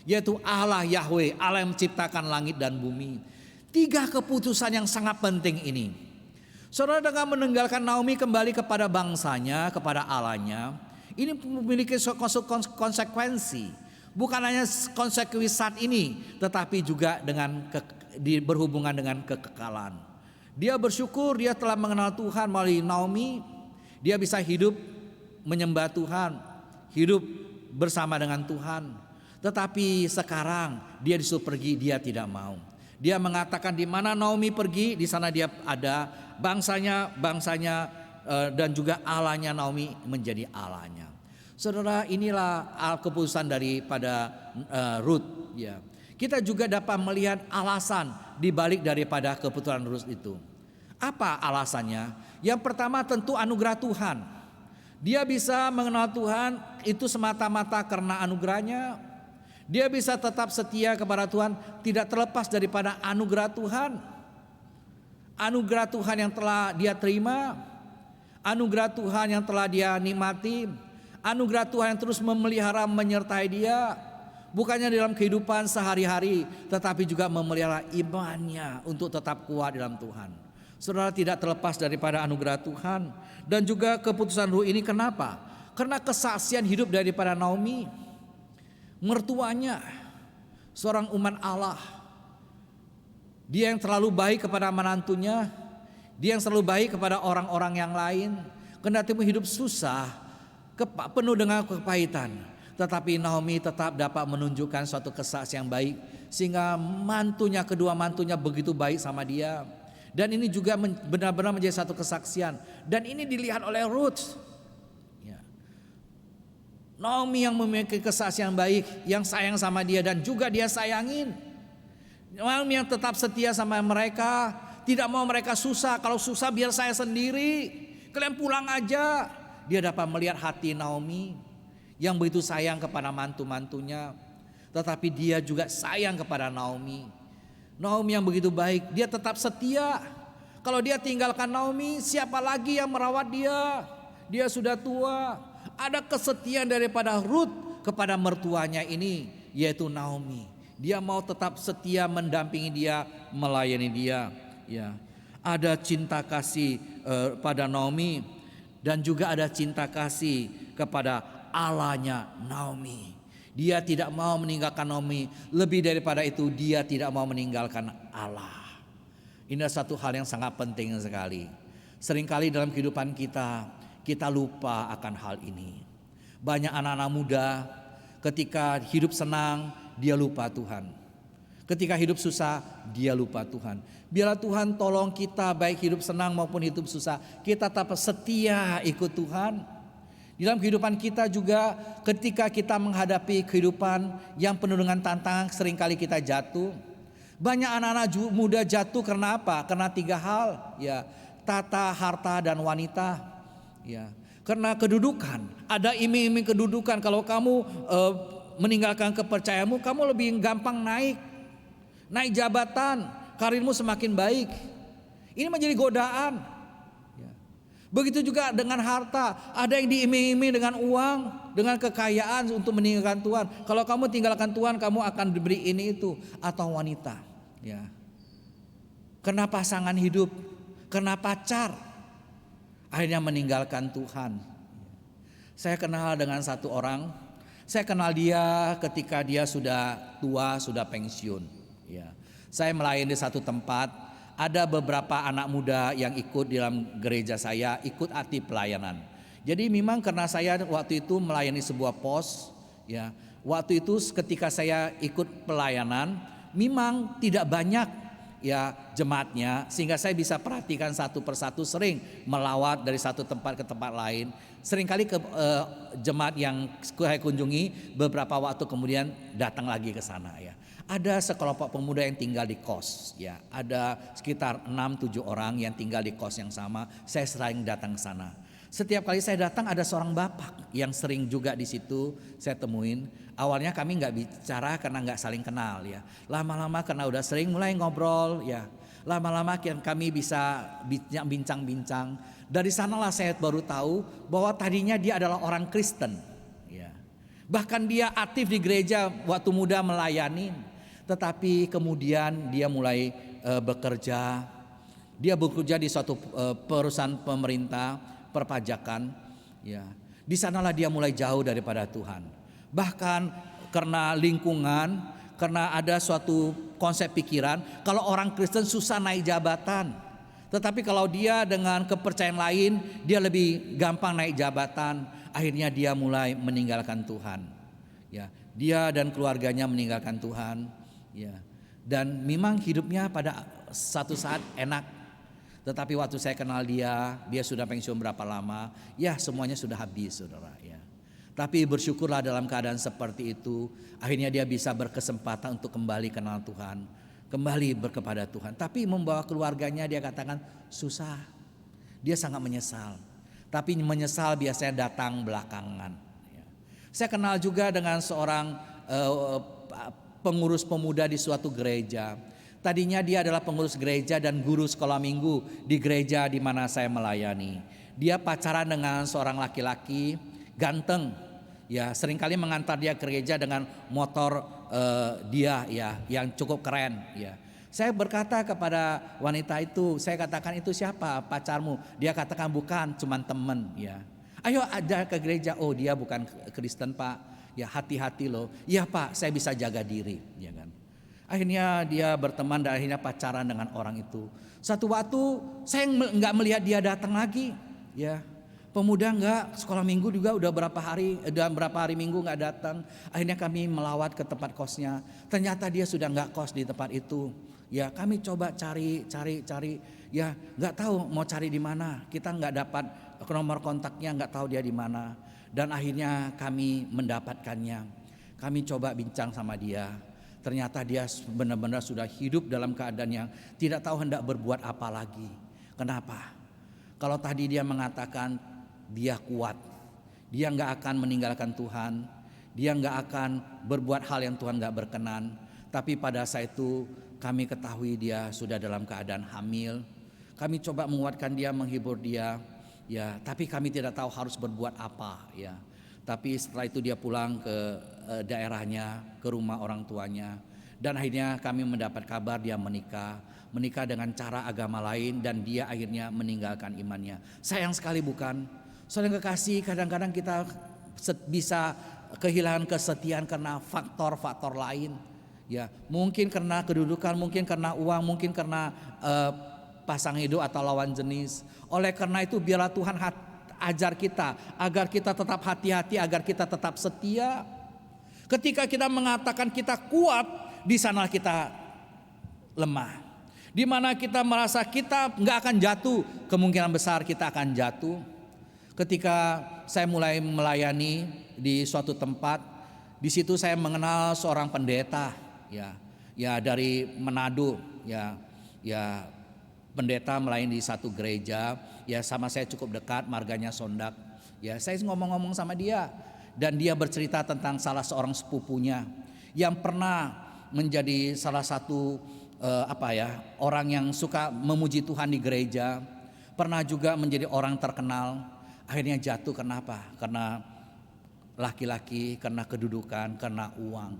Speaker 3: yaitu Allah Yahweh, Allah yang menciptakan langit dan bumi. Tiga keputusan yang sangat penting ini. Saudara, dengan meninggalkan Naomi kembali kepada bangsanya, kepada Allahnya, ini memiliki konsekuensi. Bukan hanya konsekuensi saat ini, tetapi juga berhubungan dengan kekekalan. Dia bersyukur dia telah mengenal Tuhan melalui Naomi. Dia bisa hidup menyembah Tuhan, hidup bersama dengan Tuhan. Tetapi sekarang dia disuruh pergi, dia tidak mau. Dia mengatakan di mana Naomi pergi, di sana dia ada. Bangsanya dan juga Allahnya Naomi menjadi Allahnya. Saudara, inilah keputusan daripada Ruth. Ya, kita juga dapat melihat alasan dibalik daripada keputusan Ruth itu. Apa alasannya? Yang pertama tentu anugerah Tuhan. Dia bisa mengenal Tuhan itu semata-mata karena anugerahnya. Dia bisa tetap setia kepada Tuhan tidak terlepas daripada anugerah Tuhan. Anugerah Tuhan yang telah dia terima, anugerah Tuhan yang telah dia nikmati, anugerah Tuhan yang terus memelihara menyertai dia. Bukannya dalam kehidupan sehari-hari, tetapi juga memelihara imannya untuk tetap kuat dalam Tuhan. Saudara, tidak terlepas daripada anugerah Tuhan. Dan juga keputusan Ruth ini kenapa? Karena kesaksian hidup daripada Naomi, mertuanya, seorang umat Allah. Dia yang terlalu baik kepada menantunya, dia yang selalu baik kepada orang-orang yang lain. Kendati hidup susah, penuh dengan kepahitan, tetapi Naomi tetap dapat menunjukkan suatu kesaksian yang baik, sehingga kedua mantunya begitu baik sama dia. Dan ini juga benar-benar menjadi satu kesaksian. Dan ini dilihat oleh Ruth. Ya. Naomi yang memiliki kesaksian baik, yang sayang sama dia dan juga dia sayangin. Naomi yang tetap setia sama mereka, tidak mau mereka susah. Kalau susah biar saya sendiri, kalian pulang aja. Dia dapat melihat hati Naomi yang begitu sayang kepada mantu-mantunya, tetapi dia juga sayang kepada Naomi. Naomi yang begitu baik, dia tetap setia. Kalau dia tinggalkan Naomi, siapa lagi yang merawat dia? Dia sudah tua. Ada kesetiaan daripada Ruth kepada mertuanya ini, yaitu Naomi. Dia mau tetap setia mendampingi dia, melayani dia. Ya, ada cinta kasih pada Naomi, dan juga ada cinta kasih kepada Allahnya Naomi. Dia tidak mau meninggalkan Naomi. Lebih daripada itu, dia tidak mau meninggalkan Allah. Ini adalah satu hal yang sangat penting sekali. Seringkali dalam kehidupan kita lupa akan hal ini. Banyak anak-anak muda ketika hidup senang, dia lupa Tuhan. Ketika hidup susah, dia lupa Tuhan. Biarlah Tuhan tolong kita baik hidup senang maupun hidup susah, kita tetap setia ikut Tuhan. Di dalam kehidupan kita juga ketika kita menghadapi kehidupan yang penuh dengan tantangan, seringkali kita jatuh. Banyak anak-anak muda jatuh karena apa? Karena 3 hal, ya, tata, harta, dan wanita. Ya, karena kedudukan. Ada iming-iming kedudukan. Kalau kamu meninggalkan kepercayaanmu, kamu lebih gampang naik jabatan, karirmu semakin baik. Ini menjadi godaan. Ya. Begitu juga dengan harta. Ada yang diiming-iming dengan uang, dengan kekayaan untuk meninggalkan Tuhan. Kalau kamu tinggalkan Tuhan, kamu akan diberi ini itu. Atau wanita. Ya. Karena pasangan hidup, karena pacar, akhirnya meninggalkan Tuhan. Saya kenal dengan satu orang. Saya kenal dia ketika dia sudah tua, sudah pensiun. Ya, saya melayani di satu tempat, ada beberapa anak muda yang ikut di dalam gereja saya, ikut arti pelayanan. Jadi memang karena saya waktu itu melayani sebuah pos, ya, waktu itu ketika saya ikut pelayanan, memang tidak banyak ya jemaatnya, sehingga saya bisa perhatikan satu persatu, sering melawat dari satu tempat ke tempat lain. Seringkali ke jemaat yang saya kunjungi beberapa waktu kemudian datang lagi ke sana, ya. Ada sekelompok pemuda yang tinggal di kos, ya. Ada sekitar 6-7 orang yang tinggal di kos yang sama. Saya sering datang ke sana. Setiap kali saya datang ada seorang bapak yang sering juga di situ saya temuin. Awalnya kami nggak bicara karena nggak saling kenal, ya. Lama-lama karena udah sering mulai ngobrol, ya. Lama-lama kami bisa bincang-bincang. Dari sanalah saya baru tahu bahwa tadinya dia adalah orang Kristen, ya. Bahkan dia aktif di gereja waktu muda melayani. Tetapi kemudian dia mulai bekerja. Dia bekerja di suatu perusahaan pemerintah perpajakan, ya. Di sanalah dia mulai jauh daripada Tuhan. Bahkan karena lingkungan, karena ada suatu konsep pikiran kalau orang Kristen susah naik jabatan. Tetapi kalau dia dengan kepercayaan lain, dia lebih gampang naik jabatan. Akhirnya dia mulai meninggalkan Tuhan, ya. Dia dan keluarganya meninggalkan Tuhan, ya. Dan memang hidupnya pada satu saat enak. Tetapi waktu saya kenal dia sudah pensiun berapa lama, ya semuanya sudah habis, saudara, ya. Tapi bersyukurlah dalam keadaan seperti itu, akhirnya dia bisa berkesempatan untuk kembali kenal Tuhan, kembali berkepada Tuhan. Tapi membawa keluarganya, dia katakan susah. Dia sangat menyesal. Tapi menyesal biasanya datang belakangan, ya. Saya kenal juga dengan seorang pengurus pemuda di suatu gereja. Tadinya dia adalah pengurus gereja dan guru sekolah minggu di gereja di mana saya melayani. Dia pacaran dengan seorang laki-laki ganteng, ya, seringkali mengantar dia ke gereja dengan motor dia, ya, yang cukup keren, ya. Saya berkata kepada wanita itu, saya katakan, itu siapa pacarmu? Dia katakan bukan, cuman temen, ya. Ayo ajak ke gereja. Oh, dia bukan Kristen, Pak. Ya, hati-hati loh. Iya, Pak, saya bisa jaga diri, ya kan. Akhirnya dia berteman dan akhirnya pacaran dengan orang itu. Satu waktu saya nggak melihat dia datang lagi, ya. Pemuda nggak, sekolah minggu juga udah berapa hari minggu nggak datang. Akhirnya kami melawat ke tempat kosnya. Ternyata dia sudah nggak kos di tempat itu. Ya, kami coba cari, ya nggak tahu mau cari di mana. Kita nggak dapat nomor kontaknya, nggak tahu dia di mana. Dan akhirnya kami mendapatkannya. Kami coba bincang sama dia. Ternyata dia benar-benar sudah hidup dalam keadaan yang tidak tahu hendak berbuat apa lagi. Kenapa? Kalau tadi dia mengatakan dia kuat, dia nggak akan meninggalkan Tuhan, dia nggak akan berbuat hal yang Tuhan nggak berkenan. Tapi pada saat itu kami ketahui dia sudah dalam keadaan hamil. Kami coba menguatkan dia, menghibur dia, ya. Tapi kami tidak tahu harus berbuat apa, ya. Tapi setelah itu dia pulang ke daerahnya, ke rumah orang tuanya. Dan akhirnya kami mendapat kabar dia menikah dengan cara agama lain, dan dia akhirnya meninggalkan imannya. Sayang sekali, bukan? Saudara kekasih, kadang-kadang kita bisa kehilangan kesetiaan karena faktor-faktor lain. Ya, mungkin karena kedudukan, mungkin karena uang, mungkin karena pasangan hidup atau lawan jenis. Oleh karena itu biarlah Tuhan ajar kita agar kita tetap hati-hati, agar kita tetap setia. Ketika kita mengatakan kita kuat di sana kita lemah. Di mana kita merasa kita nggak akan jatuh, kemungkinan besar kita akan jatuh. Ketika saya mulai melayani di suatu tempat, di situ saya mengenal seorang pendeta, ya dari Manado, ya pendeta melayani di satu gereja, ya sama saya cukup dekat, marganya Sondak. Ya saya ngomong-ngomong sama dia, dan dia bercerita tentang salah seorang sepupunya yang pernah menjadi salah satu orang yang suka memuji Tuhan di gereja, pernah juga menjadi orang terkenal. Akhirnya jatuh, kenapa? Karena laki-laki, karena kedudukan, karena uang.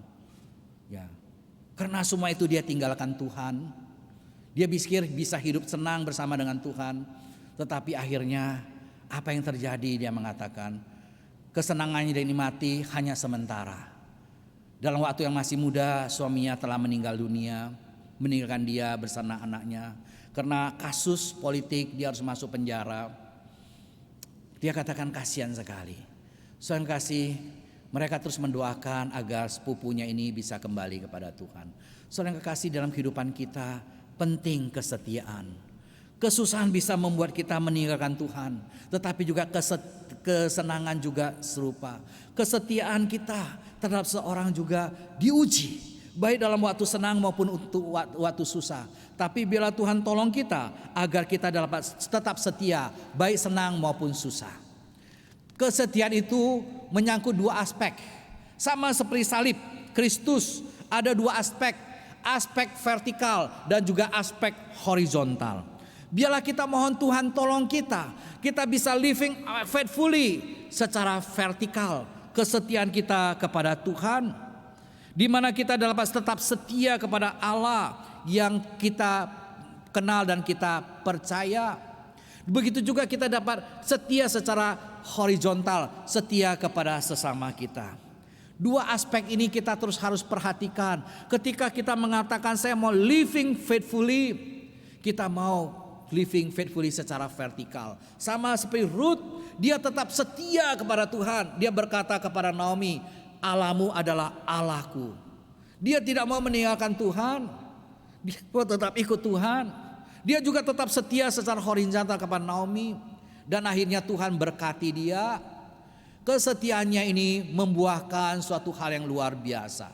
Speaker 3: Ya. Karena semua itu dia tinggalkan Tuhan. Dia pikir bisa hidup senang bersama dengan Tuhan. Tetapi akhirnya apa yang terjadi? Dia mengatakan kesenangannya dia nikmati hanya sementara. Dalam waktu yang masih muda, suaminya telah meninggal dunia, meninggalkan dia bersama anaknya. Karena kasus politik dia harus masuk penjara. Dia katakan kasihan sekali. Saudara kasih, mereka terus mendoakan agar sepupunya ini bisa kembali kepada Tuhan. Saudara kasih, dalam kehidupan kita penting kesetiaan. Kesusahan bisa membuat kita meninggalkan Tuhan, tetapi juga kesenangan juga serupa. Kesetiaan kita terhadap seorang juga diuji, baik dalam waktu senang maupun untuk waktu susah. Tapi bila Tuhan tolong kita agar kita dapat tetap setia, baik senang maupun susah. Kesetiaan itu menyangkut dua aspek. Sama seperti salib Kristus, ada dua aspek. Aspek vertikal dan juga aspek horizontal. Biarlah kita mohon Tuhan tolong kita bisa living faithfully secara vertikal. Kesetiaan kita kepada Tuhan, di mana kita dapat tetap setia kepada Allah yang kita kenal dan kita percaya. Begitu juga kita dapat setia secara horizontal, setia kepada sesama kita. Dua aspek ini kita terus harus perhatikan. Ketika kita mengatakan saya mau living faithfully, kita mau living faithfully secara vertikal. Sama seperti Ruth, dia tetap setia kepada Tuhan. Dia berkata kepada Naomi, Allahmu adalah Allahku. Dia tidak mau meninggalkan Tuhan, dia tetap ikut Tuhan. Dia juga tetap setia secara horizontal kepada Naomi. Dan akhirnya Tuhan berkati dia. Kesetiaannya ini membuahkan suatu hal yang luar biasa.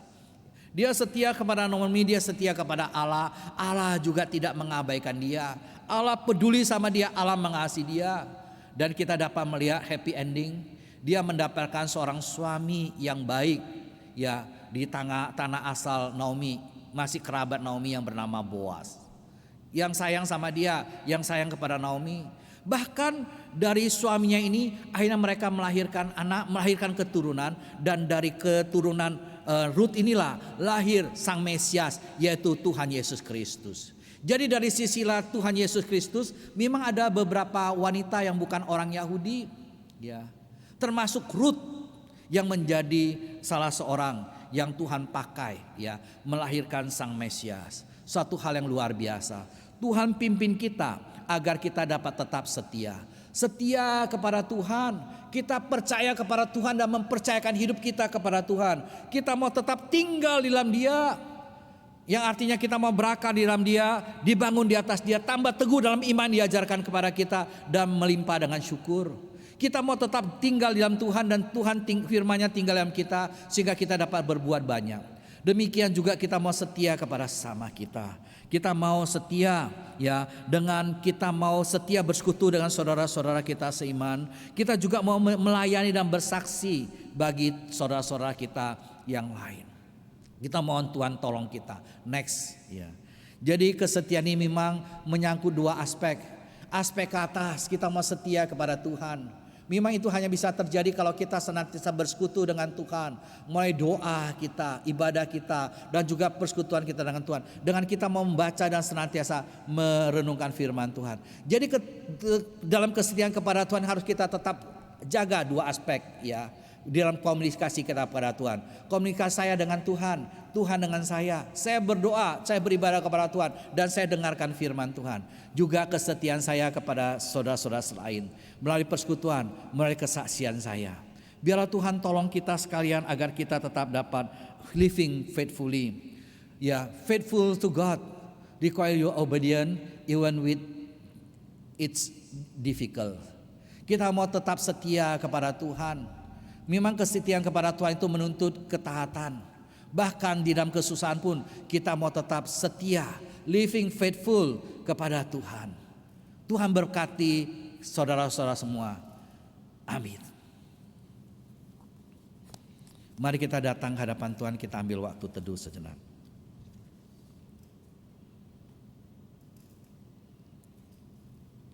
Speaker 3: Dia setia kepada Naomi, dia setia kepada Allah. Allah juga tidak mengabaikan dia. Allah peduli sama dia, Allah mengasihi dia. Dan kita dapat melihat happy ending. Dia mendapatkan seorang suami yang baik, ya, di tanah asal Naomi, masih kerabat Naomi yang bernama Boaz. Yang sayang sama dia, yang sayang kepada Naomi. Bahkan dari suaminya ini akhirnya mereka melahirkan anak, melahirkan keturunan. Dan dari keturunan Ruth inilah lahir Sang Mesias, yaitu Tuhan Yesus Kristus. Jadi dari sisilah Tuhan Yesus Kristus, memang ada beberapa wanita yang bukan orang Yahudi, ya, termasuk Ruth yang menjadi salah seorang yang Tuhan pakai, ya, melahirkan Sang Mesias. Suatu hal yang luar biasa. Tuhan pimpin kita agar kita dapat tetap setia. Setia kepada Tuhan. Kita percaya kepada Tuhan dan mempercayakan hidup kita kepada Tuhan. Kita mau tetap tinggal di dalam Dia. Yang artinya kita mau berakar di dalam Dia, dibangun di atas Dia, tambah teguh dalam iman diajarkan kepada kita, dan melimpah dengan syukur. Kita mau tetap tinggal di dalam Tuhan, dan Tuhan firman-Nya tinggal dalam kita, sehingga kita dapat berbuat banyak. Demikian juga kita mau setia kepada sesama kita. Kita mau setia, ya, dengan kita mau setia bersekutu dengan saudara-saudara kita seiman. Kita juga mau melayani dan bersaksi bagi saudara-saudara kita yang lain. Kita mohon Tuhan tolong kita. Next, ya. Jadi kesetiaan ini memang menyangkut dua aspek. Aspek ke atas, kita mau setia kepada Tuhan. Memang itu hanya bisa terjadi kalau kita senantiasa bersekutu dengan Tuhan. Mulai doa kita, ibadah kita, dan juga persekutuan kita dengan Tuhan. Dengan kita mau membaca dan senantiasa merenungkan firman Tuhan. Jadi dalam kesetiaan kepada Tuhan harus kita tetap jaga dua aspek, ya. Dalam komunikasi kita kepada Tuhan. Komunikasi saya dengan Tuhan, Tuhan dengan saya berdoa, saya beribadah kepada Tuhan, dan saya dengarkan firman Tuhan. Juga kesetiaan saya kepada saudara-saudara selain, melalui persekutuan, melalui kesaksian saya. Biarlah Tuhan tolong kita sekalian agar kita tetap dapat living faithfully. faithful to God require you obedient even with it's difficult. Kita mau tetap setia kepada Tuhan. Memang kesetiaan kepada Tuhan itu menuntut ketaatan. Bahkan di dalam kesusahan pun kita mau tetap setia, living faithful kepada Tuhan. Tuhan berkati saudara-saudara semua. Amin. Mari kita datang ke hadapan Tuhan, kita ambil waktu teduh sejenak.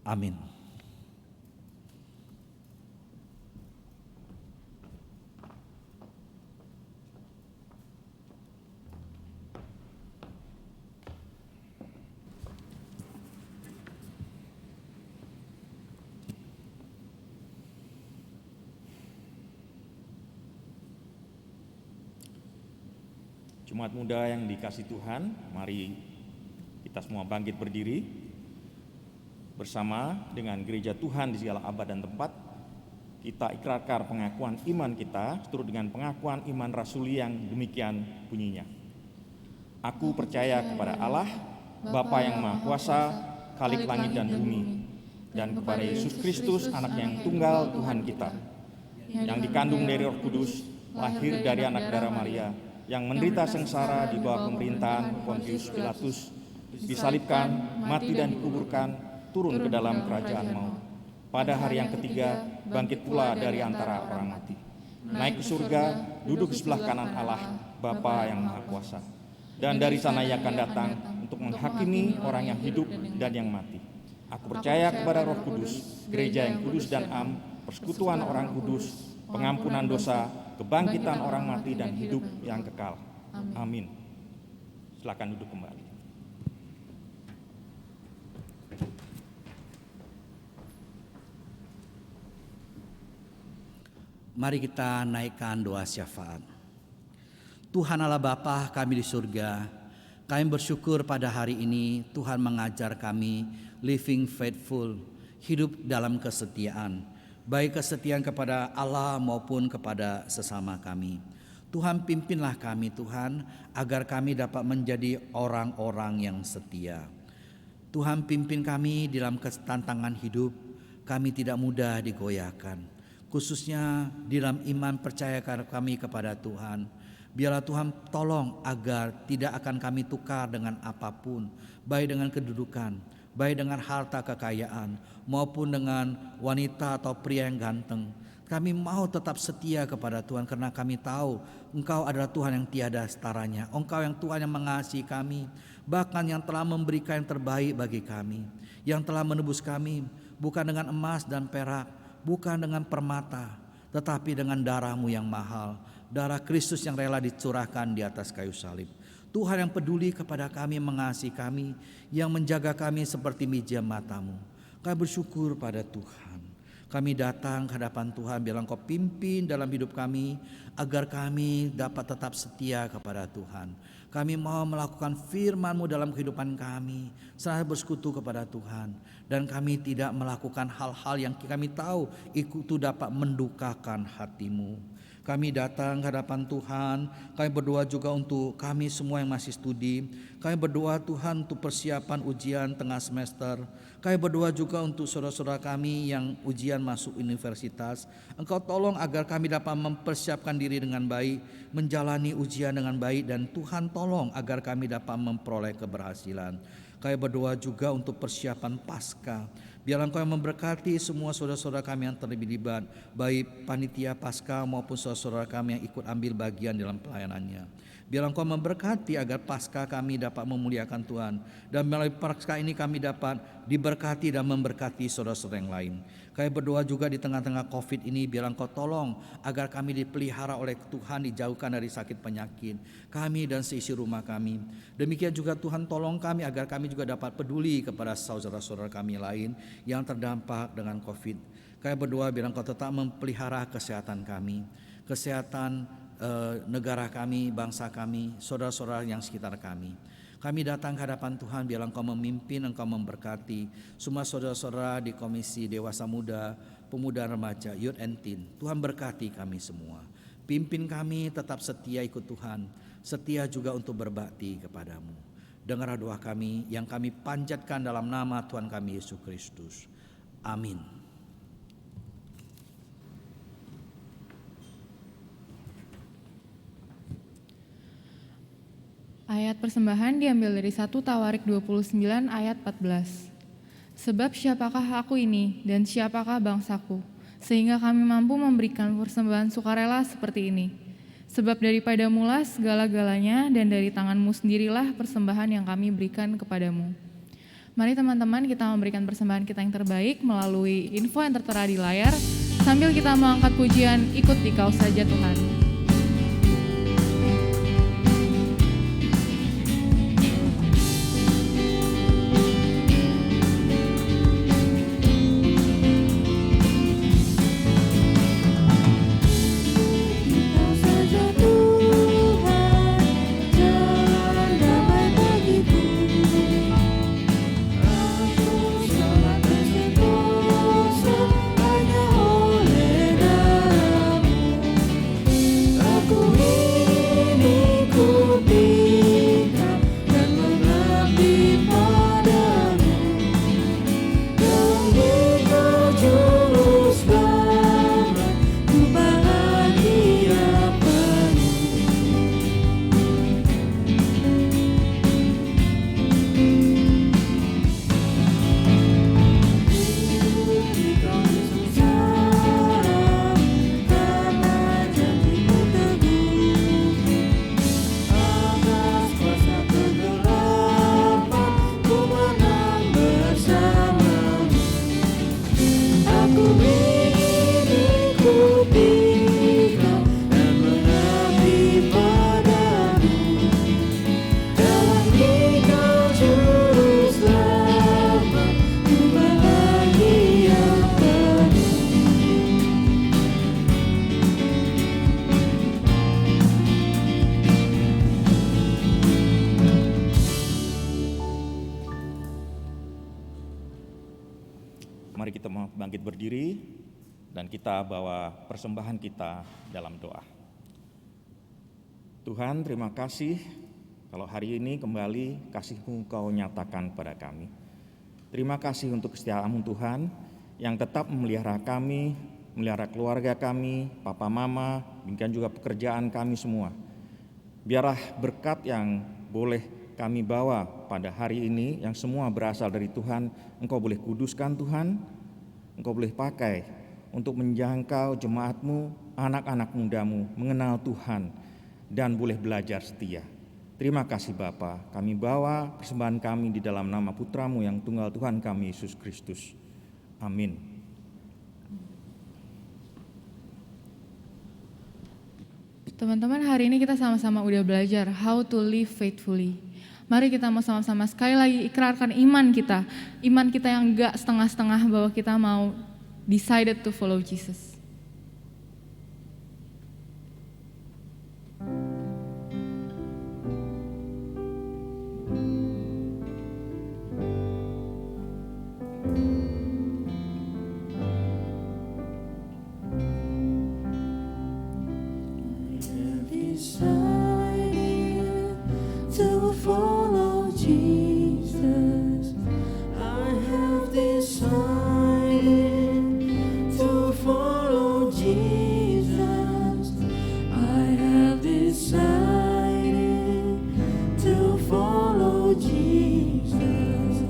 Speaker 3: Amin.
Speaker 4: Jemaat muda yang dikasihi Tuhan, mari kita semua bangkit berdiri bersama dengan gereja Tuhan di segala abad dan tempat. Kita ikrarkan pengakuan iman kita turut dengan pengakuan iman rasuli yang demikian bunyinya. Aku percaya kepada Allah, Bapa yang Maha Kuasa, Khalik langit dan bumi, dan kepada Yesus Kristus, Anak yang tunggal Tuhan kita, yang dikandung dari Roh Kudus, lahir dari anak darah Maria, yang menderita sengsara di bawah pemerintahan Pontius Pilatus, disalibkan, mati dan dikuburkan, turun ke dalam kerajaan maut. Pada hari yang ketiga, bangkit pula dari antara orang mati. Naik ke surga, duduk di sebelah kanan Allah, Bapa yang Maha Kuasa. Dan dari sana ia akan datang untuk menghakimi orang yang hidup dan yang mati. Aku percaya kepada Roh Kudus, gereja yang kudus dan am, persekutuan orang kudus, pengampunan dosa, kebangkitan orang mati dan hidup yang kekal. Amin. Silakan duduk kembali.
Speaker 3: Mari kita naikkan doa syafaat. Tuhan Allah Bapa kami di surga, kami bersyukur pada hari ini Tuhan mengajar kami living faithful, hidup dalam kesetiaan, baik kesetiaan kepada Allah maupun kepada sesama kami. Tuhan pimpinlah kami Tuhan, agar kami dapat menjadi orang-orang yang setia. Tuhan pimpin kami dalam tantangan hidup, kami tidak mudah digoyahkan. Khususnya di dalam iman percaya kami kepada Tuhan. Biarlah Tuhan tolong agar tidak akan kami tukar dengan apapun, baik dengan kedudukan, baik dengan harta kekayaan, maupun dengan wanita atau pria yang ganteng. Kami mau tetap setia kepada Tuhan karena kami tahu Engkau adalah Tuhan yang tiada setaranya. Engkau yang Tuhan yang mengasihi kami, bahkan yang telah memberikan yang terbaik bagi kami, yang telah menebus kami bukan dengan emas dan perak, bukan dengan permata, tetapi dengan darah-Mu yang mahal, darah Kristus yang rela dicurahkan di atas kayu salib. Tuhan yang peduli kepada kami, mengasihi kami, yang menjaga kami seperti mijam mata-Mu. Kami bersyukur pada Tuhan. Kami datang ke hadapan Tuhan, biarlah Engkau pimpin dalam hidup kami, agar kami dapat tetap setia kepada Tuhan. Kami mau melakukan firman-Mu dalam kehidupan kami, serta bersekutu kepada Tuhan. Dan kami tidak melakukan hal-hal yang kami tahu itu dapat mendukakan hati-Mu. Kami datang ke hadapan Tuhan, kami berdoa juga untuk kami semua yang masih studi. Kami berdoa Tuhan untuk persiapan ujian tengah semester. Kami berdoa juga untuk saudara-saudara kami yang ujian masuk universitas. Engkau tolong agar kami dapat mempersiapkan diri dengan baik, menjalani ujian dengan baik, dan Tuhan tolong agar kami dapat memperoleh keberhasilan. Kami berdoa juga untuk persiapan Paskah. Biarlah Engkau yang memberkati semua saudara-saudara kami yang terlibat, baik panitia Paskah maupun saudara-saudara kami yang ikut ambil bagian dalam pelayanannya. Biarlah Engkau memberkati agar Paskah kami dapat memuliakan Tuhan, dan melalui Paskah ini kami dapat diberkati dan memberkati saudara-saudara yang lain. Kami berdoa juga di tengah-tengah COVID ini, biarlah Engkau tolong agar kami dipelihara oleh Tuhan, dijauhkan dari sakit penyakit kami dan seisi rumah kami. Demikian juga Tuhan tolong kami agar kami juga dapat peduli kepada saudara-saudara kami lain yang terdampak dengan COVID. Kami berdoa biarlah Engkau tetap memelihara kesehatan kami, kesehatan negara kami, bangsa kami, saudara-saudara yang sekitar kami. Kami datang ke hadapan Tuhan, biarlah Engkau memimpin, Engkau memberkati semua saudara-saudara di Komisi Dewasa Muda, Pemuda Remaja, Youth and Teen. Tuhan berkati kami semua. Pimpin kami tetap setia ikut Tuhan, setia juga untuk berbakti kepadamu. Dengarlah doa kami yang kami panjatkan dalam nama Tuhan kami Yesus Kristus. Amin.
Speaker 1: Ayat persembahan diambil dari 1 Tawarik 29 ayat 14. Sebab siapakah aku ini dan siapakah bangsaku, sehingga kami mampu memberikan persembahan sukarela seperti ini. Sebab daripadamulah segala-galanya dan dari tanganmu sendirilah persembahan yang kami berikan kepadamu. Mari teman-teman kita memberikan persembahan kita yang terbaik melalui info yang tertera di layar, sambil kita mengangkat pujian Ikut di Kau Saja Tuhan.
Speaker 4: Mari kita bangkit berdiri dan kita bawa persembahan kita dalam doa. Tuhan, terima kasih kalau hari ini kembali kasih-Mu Kau nyatakan pada kami. Terima kasih untuk kesetiaan-Mu Tuhan yang tetap memelihara kami, memelihara keluarga kami, papa mama, demikian juga pekerjaan kami semua. Biarlah berkat yang boleh kami bawa pada hari ini yang semua berasal dari Tuhan, Engkau boleh kuduskan Tuhan, Engkau boleh pakai untuk menjangkau jemaat-Mu, anak-anak muda-Mu mengenal Tuhan dan boleh belajar setia. Terima kasih Bapa, kami bawa persembahan kami di dalam nama Putra-Mu yang tunggal Tuhan kami Yesus Kristus. Amin.
Speaker 1: Teman-teman, hari ini kita sama-sama udah belajar how to live faithfully. Mari kita mau sama-sama sekali lagi ikrarkan iman kita yang enggak setengah-setengah, bahwa kita mau decided to follow Jesus.
Speaker 2: Follow Jesus. I have decided to follow Jesus. I have decided to follow Jesus.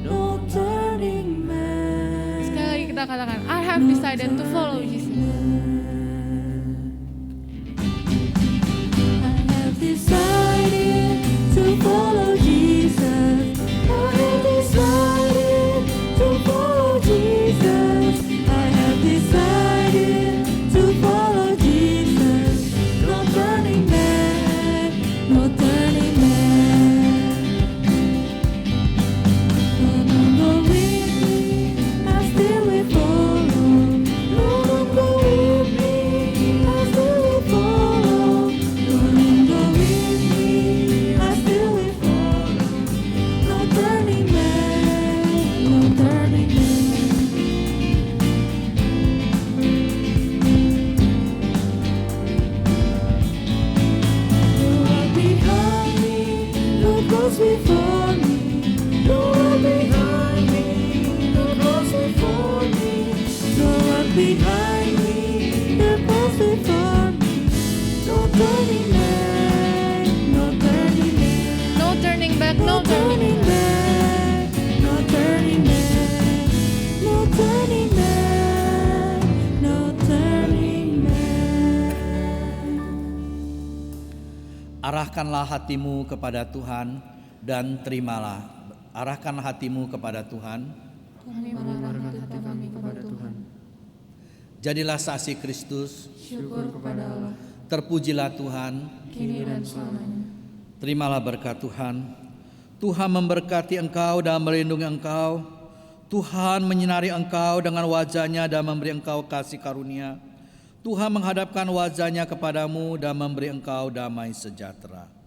Speaker 2: No turning back.
Speaker 1: Sekali lagi kita katakan, I have decided to follow Jesus.
Speaker 2: Follow Jesus. I have decided to follow Jesus. I have decided to follow Jesus. No turning back, no turning back. No longer with me, I still will follow. No longer with me,
Speaker 3: Arahkanlah hatimu kepada Tuhan dan terimalah. Arahkanlah hatimu kepada Tuhan.
Speaker 1: Kami mengarahkan hati kami kepada Tuhan.
Speaker 3: Jadilah saksi Kristus.
Speaker 1: Syukur kepada Allah,
Speaker 3: Terpujilah Tuhan.
Speaker 1: kini dan selamanya.
Speaker 3: Terimalah berkat Tuhan. Tuhan memberkati engkau dan melindungi engkau. Tuhan menyinari engkau dengan wajah-Nya dan memberi engkau kasih karunia. Tuhan menghadapkan wajah-Nya kepadamu dan memberi engkau damai sejahtera.